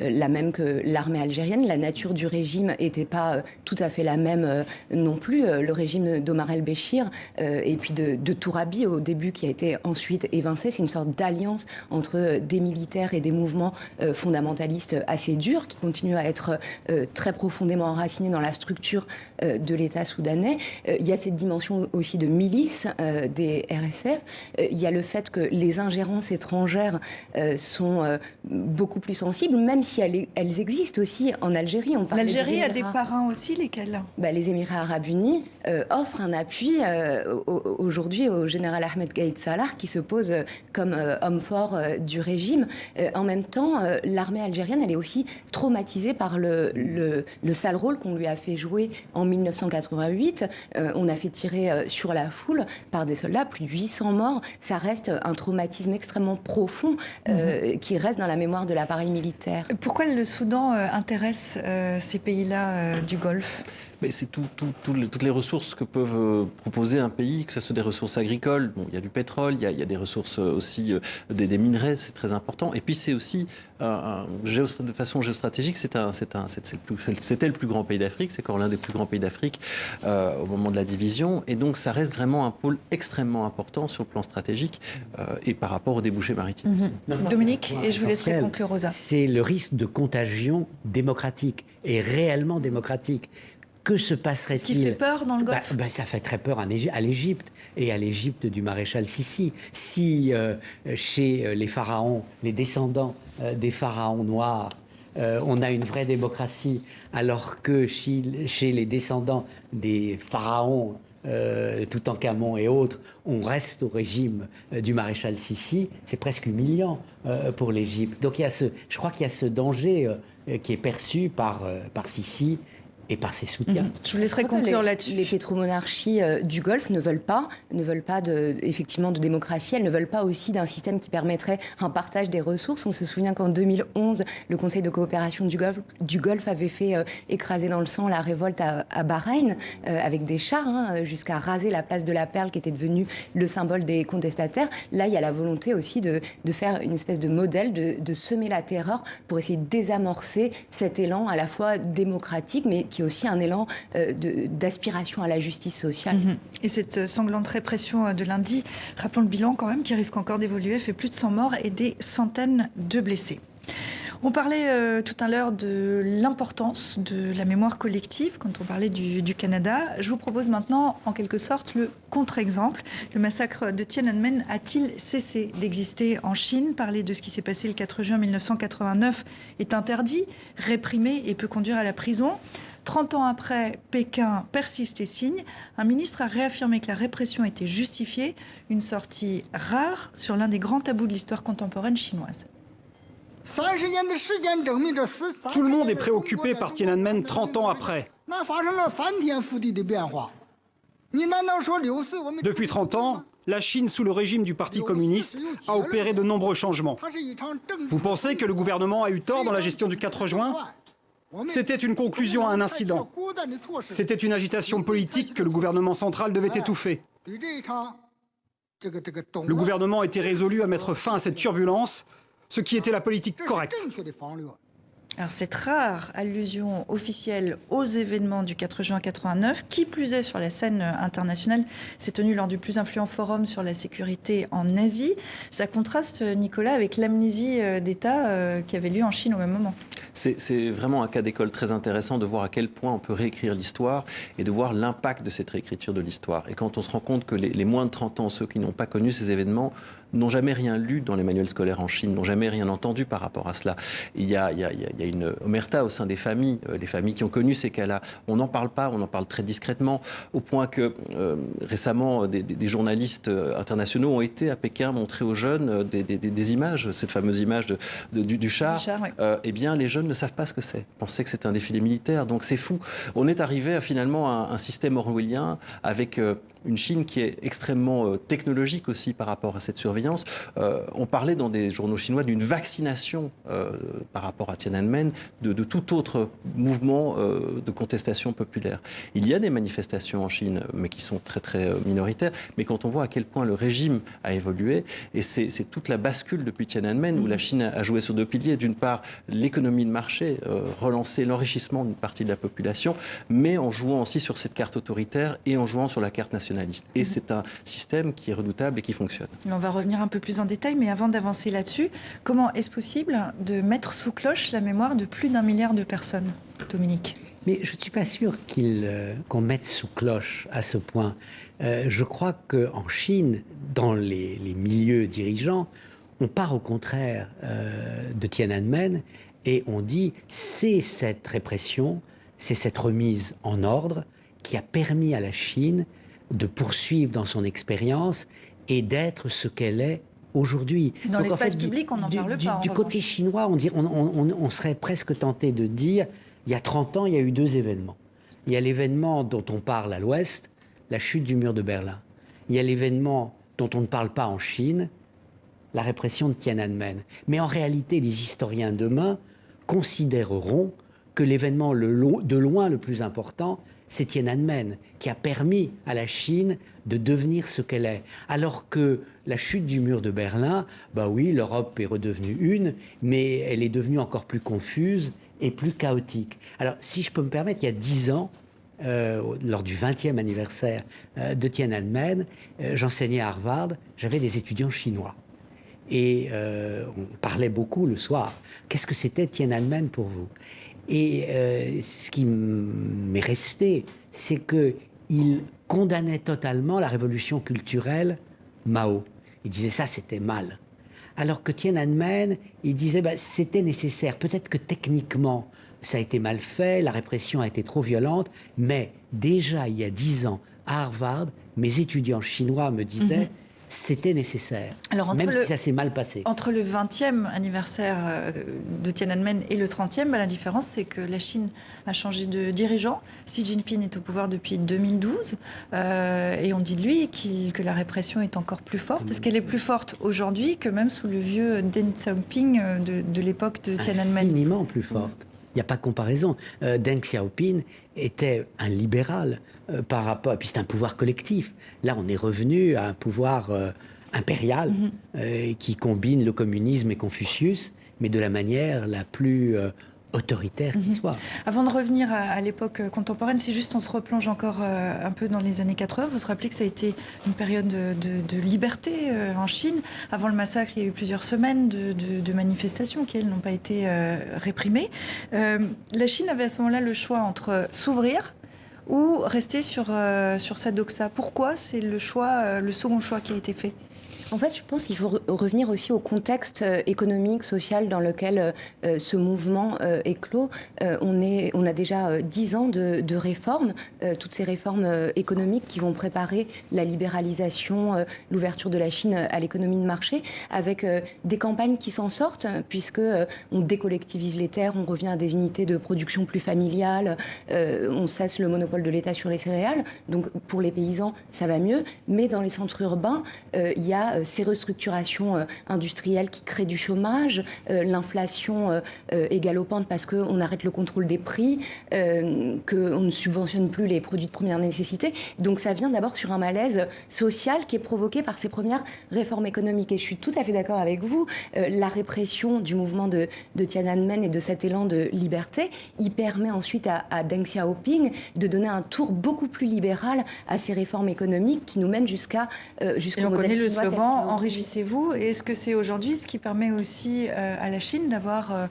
la même que l'armée algérienne. La nature du régime n'était pas tout à fait la même non plus. Le régime d'Omar el-Béchir et puis de Tourabi au début, qui a été ensuite évincé, c'est une sorte d'alliance entre des militaires et des mouvements fondamentalistes assez durs, qui continuent à être très profondément enracinés dans la structure de l'État soudanais. Il y a cette dimension aussi de milice des RSF. Il y a le fait que les ingérences étrangères sont beaucoup plus sensibles, même si elles existent aussi en Algérie. L'Algérie a des parrains aussi, lesquels? Les Émirats arabes unis offrent un appui aujourd'hui au général Ahmed Gaïd Salah, qui se pose comme homme fort du régime. En même temps, l'armée algérienne, elle est aussi traumatisée par le sale rôle qu'on lui a fait jouer en 1988. On a fait tirer sur la foule par des soldats, plus de 800 morts. Ça reste un traumatisme extrêmement profond qui reste dans la mémoire de l'appareil militaire. Pourquoi le Soudan intéresse ces pays-là du Golfe? Mais c'est toutes les ressources que peuvent proposer un pays, que ce soit des ressources agricoles. Bon, il y a du pétrole, il y a des ressources aussi, des minerais, c'est très important. Et puis c'est aussi, de façon géostratégique, c'était le plus grand pays d'Afrique, c'est encore l'un des plus grands pays d'Afrique au moment de la division. Et donc ça reste vraiment un pôle extrêmement important sur le plan stratégique et par rapport aux débouchés maritimes. Dominique, et je vous laisserai conclure, Rosa. C'est le risque de contagion démocratique, et réellement démocratique. Que se passerait-il? Ce qui fait peur dans le Golfe? Ça fait très peur à l'Égypte, et à l'Égypte du maréchal Sissi. Si chez les pharaons, les descendants des pharaons noirs, on a une vraie démocratie, alors que chez les descendants des pharaons, Toutankhamon et autres, on reste au régime du maréchal Sissi, c'est presque humiliant pour l'Égypte. Donc je crois qu'il y a ce danger qui est perçu par Sissi et par ses soutiens. Je vous laisserai conclure là-dessus. Les pétromonarchies du Golfe ne veulent pas effectivement de démocratie. Elles ne veulent pas aussi d'un système qui permettrait un partage des ressources. On se souvient qu'en 2011, le Conseil de coopération du Golfe avait fait écraser dans le sang la révolte à Bahreïn avec des chars, jusqu'à raser la place de la Perle qui était devenue le symbole des contestataires. Là, il y a la volonté aussi de faire une espèce de modèle, de semer la terreur pour essayer de désamorcer cet élan à la fois démocratique, mais qui est aussi un élan d'aspiration à la justice sociale. Et cette sanglante répression de lundi, rappelons le bilan quand même, qui risque encore d'évoluer, fait plus de 100 morts et des centaines de blessés. On parlait tout à l'heure de l'importance de la mémoire collective quand on parlait du Canada. Je vous propose maintenant, en quelque sorte, le contre-exemple. Le massacre de Tiananmen a-t-il cessé d'exister en Chine? Parler de ce qui s'est passé le 4 juin 1989 est interdit, réprimé et peut conduire à la prison. 30 ans après, Pékin persiste et signe. Un ministre a réaffirmé que la répression était justifiée. Une sortie rare sur l'un des grands tabous de l'histoire contemporaine chinoise. Tout le monde est préoccupé par Tiananmen 30 ans après. Depuis 30 ans, la Chine, sous le régime du Parti communiste, a opéré de nombreux changements. Vous pensez que le gouvernement a eu tort dans la gestion du 4 juin ? C'était une conclusion à un incident. C'était une agitation politique que le gouvernement central devait étouffer. Le gouvernement était résolu à mettre fin à cette turbulence, ce qui était la politique correcte. Alors cette rare allusion officielle aux événements du 4 juin 89, qui plus est sur la scène internationale, s'est tenue lors du plus influent forum sur la sécurité en Asie. Ça contraste, Nicolas, avec l'amnésie d'État qui avait lieu en Chine au même moment. C'est vraiment un cas d'école très intéressant de voir à quel point on peut réécrire l'histoire et de voir l'impact de cette réécriture de l'histoire. Et quand on se rend compte que les moins de 30 ans, ceux qui n'ont pas connu ces événements, n'ont jamais rien lu dans les manuels scolaires en Chine, n'ont jamais rien entendu par rapport à cela. Il y a une omerta au sein des familles qui ont connu ces cas-là. On n'en parle pas, on en parle très discrètement, au point que récemment, des journalistes internationaux ont été à Pékin montrer aux jeunes des images, cette fameuse image du char. Oui. Eh bien, les jeunes ne savent pas ce que c'est. Pensaient que c'était un défilé militaire, donc c'est fou. On est arrivé finalement à un système orwellien avec une Chine qui est extrêmement technologique aussi par rapport à cette surveillance. On parlait dans des journaux chinois d'une vaccination par rapport à Tiananmen de tout autre mouvement de contestation populaire. Il y a des manifestations en Chine, mais qui sont très très minoritaires. Mais quand on voit à quel point le régime a évolué, et c'est toute la bascule depuis Tiananmen où la Chine a joué sur deux piliers. D'une part, l'économie de marché, relancer l'enrichissement d'une partie de la population, mais en jouant aussi sur cette carte autoritaire et en jouant sur la carte nationaliste. Et c'est un système qui est redoutable et qui fonctionne. On va revenir un peu plus en détail, mais avant d'avancer là-dessus, comment est-ce possible de mettre sous cloche la mémoire de plus d'1 milliard de personnes, Dominique? Mais je ne suis pas sûr qu'on mette sous cloche à ce point. Je crois qu'en Chine, dans les milieux dirigeants, on part au contraire de Tiananmen et on dit c'est cette répression, c'est cette remise en ordre qui a permis à la Chine de poursuivre dans son expérience et d'être ce qu'elle est aujourd'hui. Dans l'espace public, on n'en parle pas. Du côté chinois, on serait presque tenté de dire, il y a 30 ans, il y a eu 2 événements. Il y a l'événement dont on parle à l'ouest, la chute du mur de Berlin. Il y a l'événement dont on ne parle pas en Chine, la répression de Tiananmen. Mais en réalité, les historiens demain considéreront que l'événement de loin le plus important, c'est Tiananmen, qui a permis à la Chine de devenir ce qu'elle est. Alors que la chute du mur de Berlin, bah oui, l'Europe est redevenue une, mais elle est devenue encore plus confuse et plus chaotique. Alors, si je peux me permettre, il y a 10 ans, lors du 20e anniversaire de Tiananmen, j'enseignais à Harvard, j'avais des étudiants chinois. Et on parlait beaucoup le soir. Qu'est-ce que c'était Tiananmen pour vous ? Et ce qui m'est resté, c'est qu'il condamnait totalement la révolution culturelle Mao. Il disait ça, c'était mal. Alors que Tiananmen, il disait c'était nécessaire. Peut-être que techniquement, ça a été mal fait, la répression a été trop violente, mais déjà il y a 10 ans, à Harvard, mes étudiants chinois me disaient c'était nécessaire, Alors, même si ça s'est mal passé. Entre le 20e anniversaire de Tiananmen et le 30e, la différence, c'est que la Chine a changé de dirigeant. Xi Jinping est au pouvoir depuis 2012. Et on dit de lui que la répression est encore plus forte. Est-ce qu'elle est plus forte aujourd'hui que même sous le vieux Deng Xiaoping de l'époque de Tiananmen? Infiniment plus forte. Il n'y a pas de comparaison. Deng Xiaoping était un libéral par rapport... Et puis c'est un pouvoir collectif. Là, on est revenu à un pouvoir impérial qui combine le communisme et Confucius, mais de la manière la plus autoritaire qui soit. Avant de revenir à l'époque contemporaine, c'est juste on se replonge encore un peu dans les années 80. Vous vous rappelez que ça a été une période de liberté en Chine. Avant le massacre, il y a eu plusieurs semaines de manifestations qui, elles, n'ont pas été réprimées. La Chine avait à ce moment-là le choix entre s'ouvrir ou rester sur sa doxa. Pourquoi c'est le second choix qui a été fait? En fait, je pense qu'il faut revenir aussi au contexte économique, social dans lequel ce mouvement éclot. On a déjà 10 ans de réformes, toutes ces réformes économiques qui vont préparer la libéralisation, l'ouverture de la Chine à l'économie de marché, avec des campagnes qui s'en sortent, puisque on décollectivise les terres, on revient à des unités de production plus familiales, on cesse le monopole de l'État sur les céréales. Donc pour les paysans, ça va mieux. Mais dans les centres urbains, il y a ces restructurations industrielles qui créent du chômage, l'inflation est galopante parce qu'on arrête le contrôle des prix, qu'on ne subventionne plus les produits de première nécessité. Donc ça vient d'abord sur un malaise social qui est provoqué par ces premières réformes économiques. Et je suis tout à fait d'accord avec vous, la répression du mouvement de Tiananmen et de cet élan de liberté, il permet ensuite à Deng Xiaoping de donner un tour beaucoup plus libéral à ces réformes économiques qui nous mènent jusqu'au modèle chinois. Enrichissez-vous. Et est-ce que c'est aujourd'hui ce qui permet aussi à la Chine d'avoir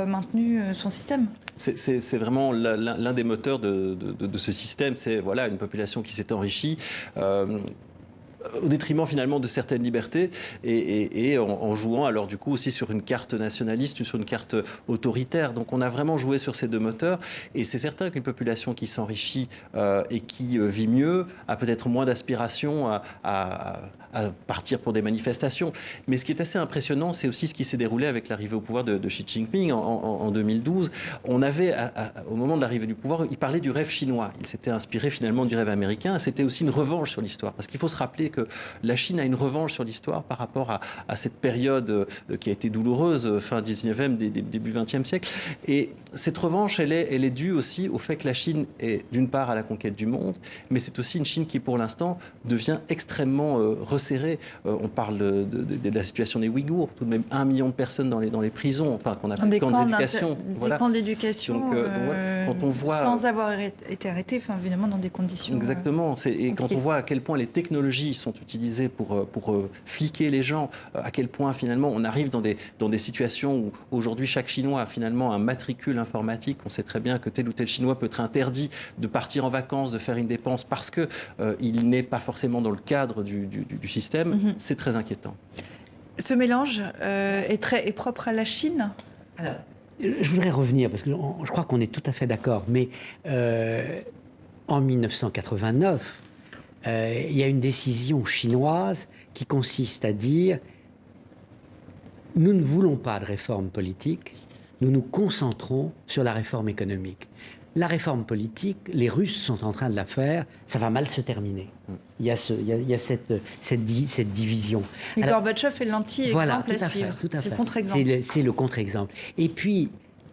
maintenu son système? C'est vraiment l'un des moteurs de ce système. C'est une population qui s'est enrichie. Au détriment finalement de certaines libertés et en jouant alors du coup aussi sur une carte nationaliste, sur une carte autoritaire. Donc on a vraiment joué sur ces deux moteurs et c'est certain qu'une population qui s'enrichit et qui vit mieux a peut-être moins d'aspiration à partir pour des manifestations. Mais ce qui est assez impressionnant, c'est aussi ce qui s'est déroulé avec l'arrivée au pouvoir de Xi Jinping en 2012. On avait, au moment de l'arrivée du pouvoir, il parlait du rêve chinois. Il s'était inspiré finalement du rêve américain. C'était aussi une revanche sur l'histoire. Parce qu'il faut se rappeler que la Chine a une revanche sur l'histoire par rapport à cette période qui a été douloureuse, fin 19e, début 20e siècle. Et cette revanche, elle est due aussi au fait que la Chine est d'une part à la conquête du monde, mais c'est aussi une Chine qui, pour l'instant, devient extrêmement resserrée. On parle de la situation des Ouïghours, tout de même 1 million de personnes dans les prisons, enfin qu'on appelle des camps d'éducation. Des camps d'éducation, quand on voit... sans avoir été arrêtés, évidemment dans des conditions... Exactement. Et quand on voit à quel point les technologies sont utilisées pour fliquer les gens, à quel point finalement on arrive dans des situations où aujourd'hui chaque Chinois a finalement un matricule informatique. On sait très bien que tel ou tel Chinois peut être interdit de partir en vacances, de faire une dépense parce qu'il n'est pas forcément dans le cadre du système. C'est très inquiétant. Ce mélange est propre à la Chine. Alors, je voudrais revenir, parce que je crois qu'on est tout à fait d'accord, mais en 1989, il y a une décision chinoise qui consiste à dire « Nous ne voulons pas de réforme politique, nous nous concentrons sur la réforme économique. » La réforme politique, les Russes sont en train de la faire, ça va mal se terminer. Il y a cette division. Et Gorbatchev est l'anti-exemple voilà, à suivre. C'est le contre-exemple. C'est le contre-exemple. Et puis,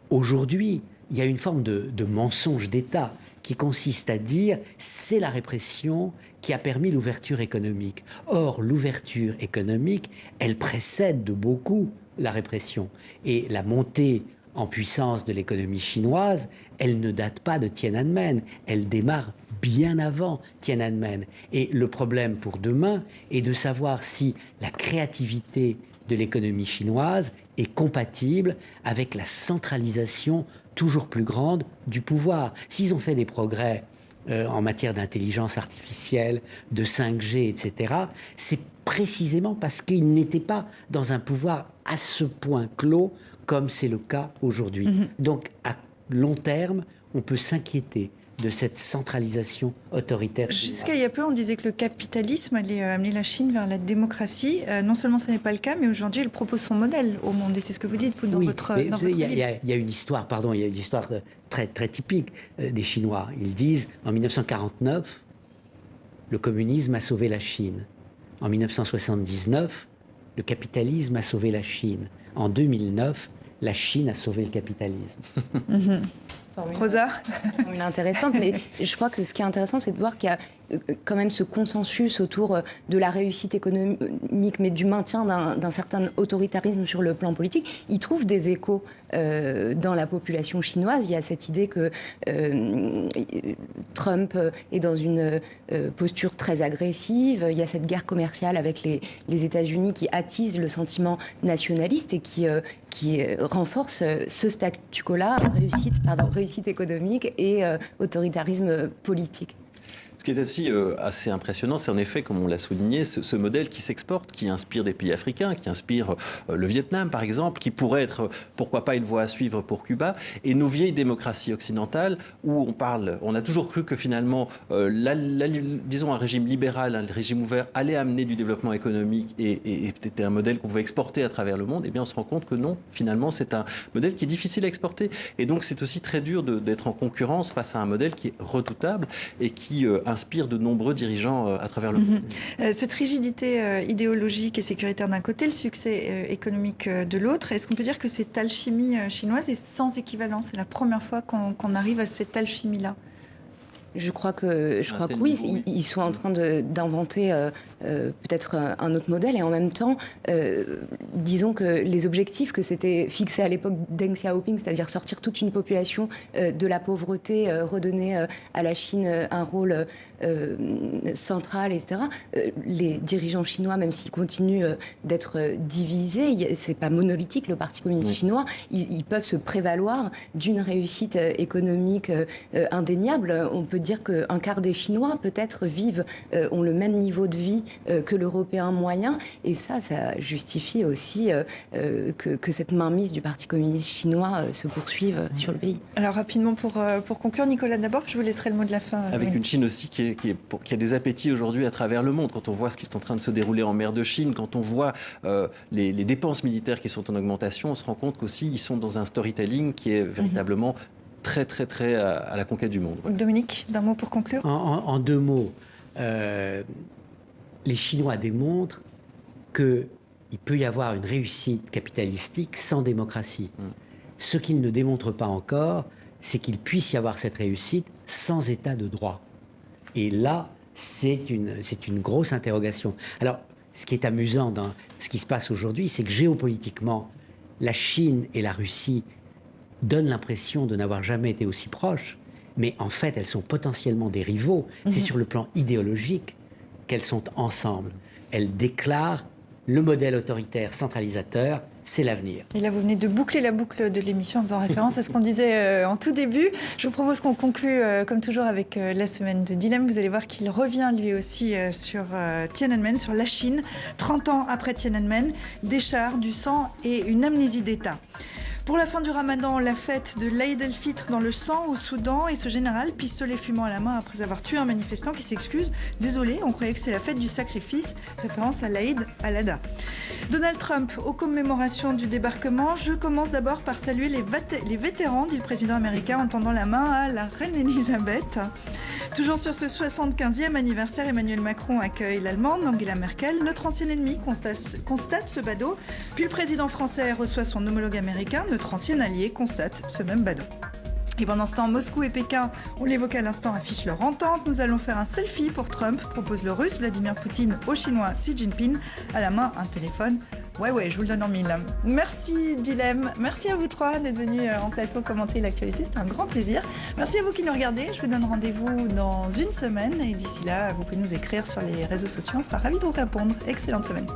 aujourd'hui, il y a une forme de mensonge d'État qui consiste à dire c'est la répression qui a permis l'ouverture économique. Or, l'ouverture économique, elle précède de beaucoup la répression. Et la montée en puissance de l'économie chinoise, elle ne date pas de Tiananmen, elle démarre bien avant Tiananmen. Et le problème pour demain est de savoir si la créativité de l'économie chinoise est compatible avec la centralisation toujours plus grande du pouvoir. S'ils ont fait des progrès en matière d'intelligence artificielle, de 5G, etc., c'est précisément parce qu'ils n'étaient pas dans un pouvoir à ce point clos comme c'est le cas aujourd'hui. Donc, à long terme, on peut s'inquiéter de cette centralisation autoritaire. Jusqu'à il y a peu, on disait que le capitalisme allait amener la Chine vers la démocratie. Non seulement ce n'est pas le cas, mais aujourd'hui, elle propose son modèle au monde. Et c'est ce que vous dites, vous, dans votre livre. Il y a une histoire, très, très typique des Chinois. Ils disent, en 1949, le communisme a sauvé la Chine. En 1979, le capitalisme a sauvé la Chine. En 2009, la Chine a sauvé le capitalisme. Rosa, formule intéressante, mais je crois que ce qui est intéressant, c'est de voir qu'il y a quand même ce consensus autour de la réussite économique, mais du maintien d'un certain autoritarisme sur le plan politique. Il trouve des échos dans la population chinoise. Il y a cette idée que Trump est dans une posture très agressive. Il y a cette guerre commerciale avec les États-Unis qui attise le sentiment nationaliste et qui renforce ce statu quo-là, réussite économique et autoritarisme politique. Ce qui est aussi assez impressionnant, c'est en effet, comme on l'a souligné, ce modèle qui s'exporte, qui inspire des pays africains, qui inspire le Vietnam, par exemple, qui pourrait être, pourquoi pas, une voie à suivre pour Cuba. Et nos vieilles démocraties occidentales, où on a toujours cru que finalement, disons, un régime libéral, un régime ouvert, allait amener du développement économique et était un modèle qu'on pouvait exporter à travers le monde. Eh bien, on se rend compte que non, finalement, c'est un modèle qui est difficile à exporter. Et donc, c'est aussi très dur d'être en concurrence face à un modèle qui est redoutable et qui inspire de nombreux dirigeants à travers le monde. Cette rigidité idéologique et sécuritaire d'un côté, le succès économique de l'autre, est-ce qu'on peut dire que cette alchimie chinoise est sans équivalent? C'est la première fois qu'on arrive à cette alchimie-là. Je crois que oui, ils sont en train d'inventer peut-être un autre modèle et en même temps, disons que les objectifs que s'était fixés à l'époque Deng Xiaoping, c'est-à-dire sortir toute une population de la pauvreté, redonner à la Chine un rôle central, etc. Les dirigeants chinois, même s'ils continuent d'être divisés, c'est pas monolithique le Parti communiste chinois, ils peuvent se prévaloir d'une réussite économique indéniable. On peut dire qu'un quart des Chinois, peut-être, ont le même niveau de vie que l'Européen moyen. Et ça justifie aussi que cette mainmise du Parti communiste chinois se poursuive sur le pays. Alors, rapidement, pour conclure, Nicolas, d'abord, je vous laisserai le mot de la fin. Avec une Chine aussi qui a des appétits aujourd'hui à travers le monde. Quand on voit ce qui est en train de se dérouler en mer de Chine, quand on voit les dépenses militaires qui sont en augmentation, on se rend compte qu'aussi, ils sont dans un storytelling qui est véritablement très à la conquête du monde. Voilà. Dominique, d'un mot pour conclure. En deux mots, les Chinois démontrent qu'il peut y avoir une réussite capitalistique sans démocratie. Ce qu'ils ne démontrent pas encore, c'est qu'il puisse y avoir cette réussite sans état de droit. Et là, c'est une grosse interrogation. Alors, ce qui est amusant dans ce qui se passe aujourd'hui, c'est que géopolitiquement, la Chine et la Russie donnent l'impression de n'avoir jamais été aussi proches, mais en fait, elles sont potentiellement des rivaux. C'est sur le plan idéologique qu'elles sont ensemble. Elles déclarent le modèle autoritaire centralisateur, c'est l'avenir. Et là, vous venez de boucler la boucle de l'émission en faisant référence à ce qu'on disait en tout début. Je vous propose qu'on conclue, comme toujours, avec la semaine de Dilemme. Vous allez voir qu'il revient lui aussi sur Tiananmen, sur la Chine. 30 ans après Tiananmen, des chars, du sang et une amnésie d'État. Pour la fin du Ramadan, la fête de l'Aïd el-Fitr dans le sang au Soudan et ce général, pistolet fumant à la main après avoir tué un manifestant qui s'excuse. Désolé, on croyait que c'est la fête du sacrifice, référence à l'Aïd al-Adha. Donald Trump, aux commémorations du débarquement, je commence d'abord par saluer les vétérans, dit le président américain en tendant la main à la reine Elisabeth. Toujours sur ce 75e anniversaire, Emmanuel Macron accueille l'Allemande, Angela Merkel. Notre ancien ennemi constate ce badaud, puis le président français reçoit son homologue américain. Notre ancien allié constate ce même badaud. Et pendant ce temps, Moscou et Pékin, on l'évoquait à l'instant, affichent leur entente. Nous allons faire un selfie pour Trump, propose le russe Vladimir Poutine au chinois Xi Jinping. À la main, un téléphone. Ouais, je vous le donne en mille. Merci Dilemme, merci à vous trois d'être venus en plateau commenter l'actualité, c'était un grand plaisir. Merci à vous qui nous regardez, je vous donne rendez-vous dans une semaine et d'ici là, vous pouvez nous écrire sur les réseaux sociaux, on sera ravis de vous répondre. Excellente semaine.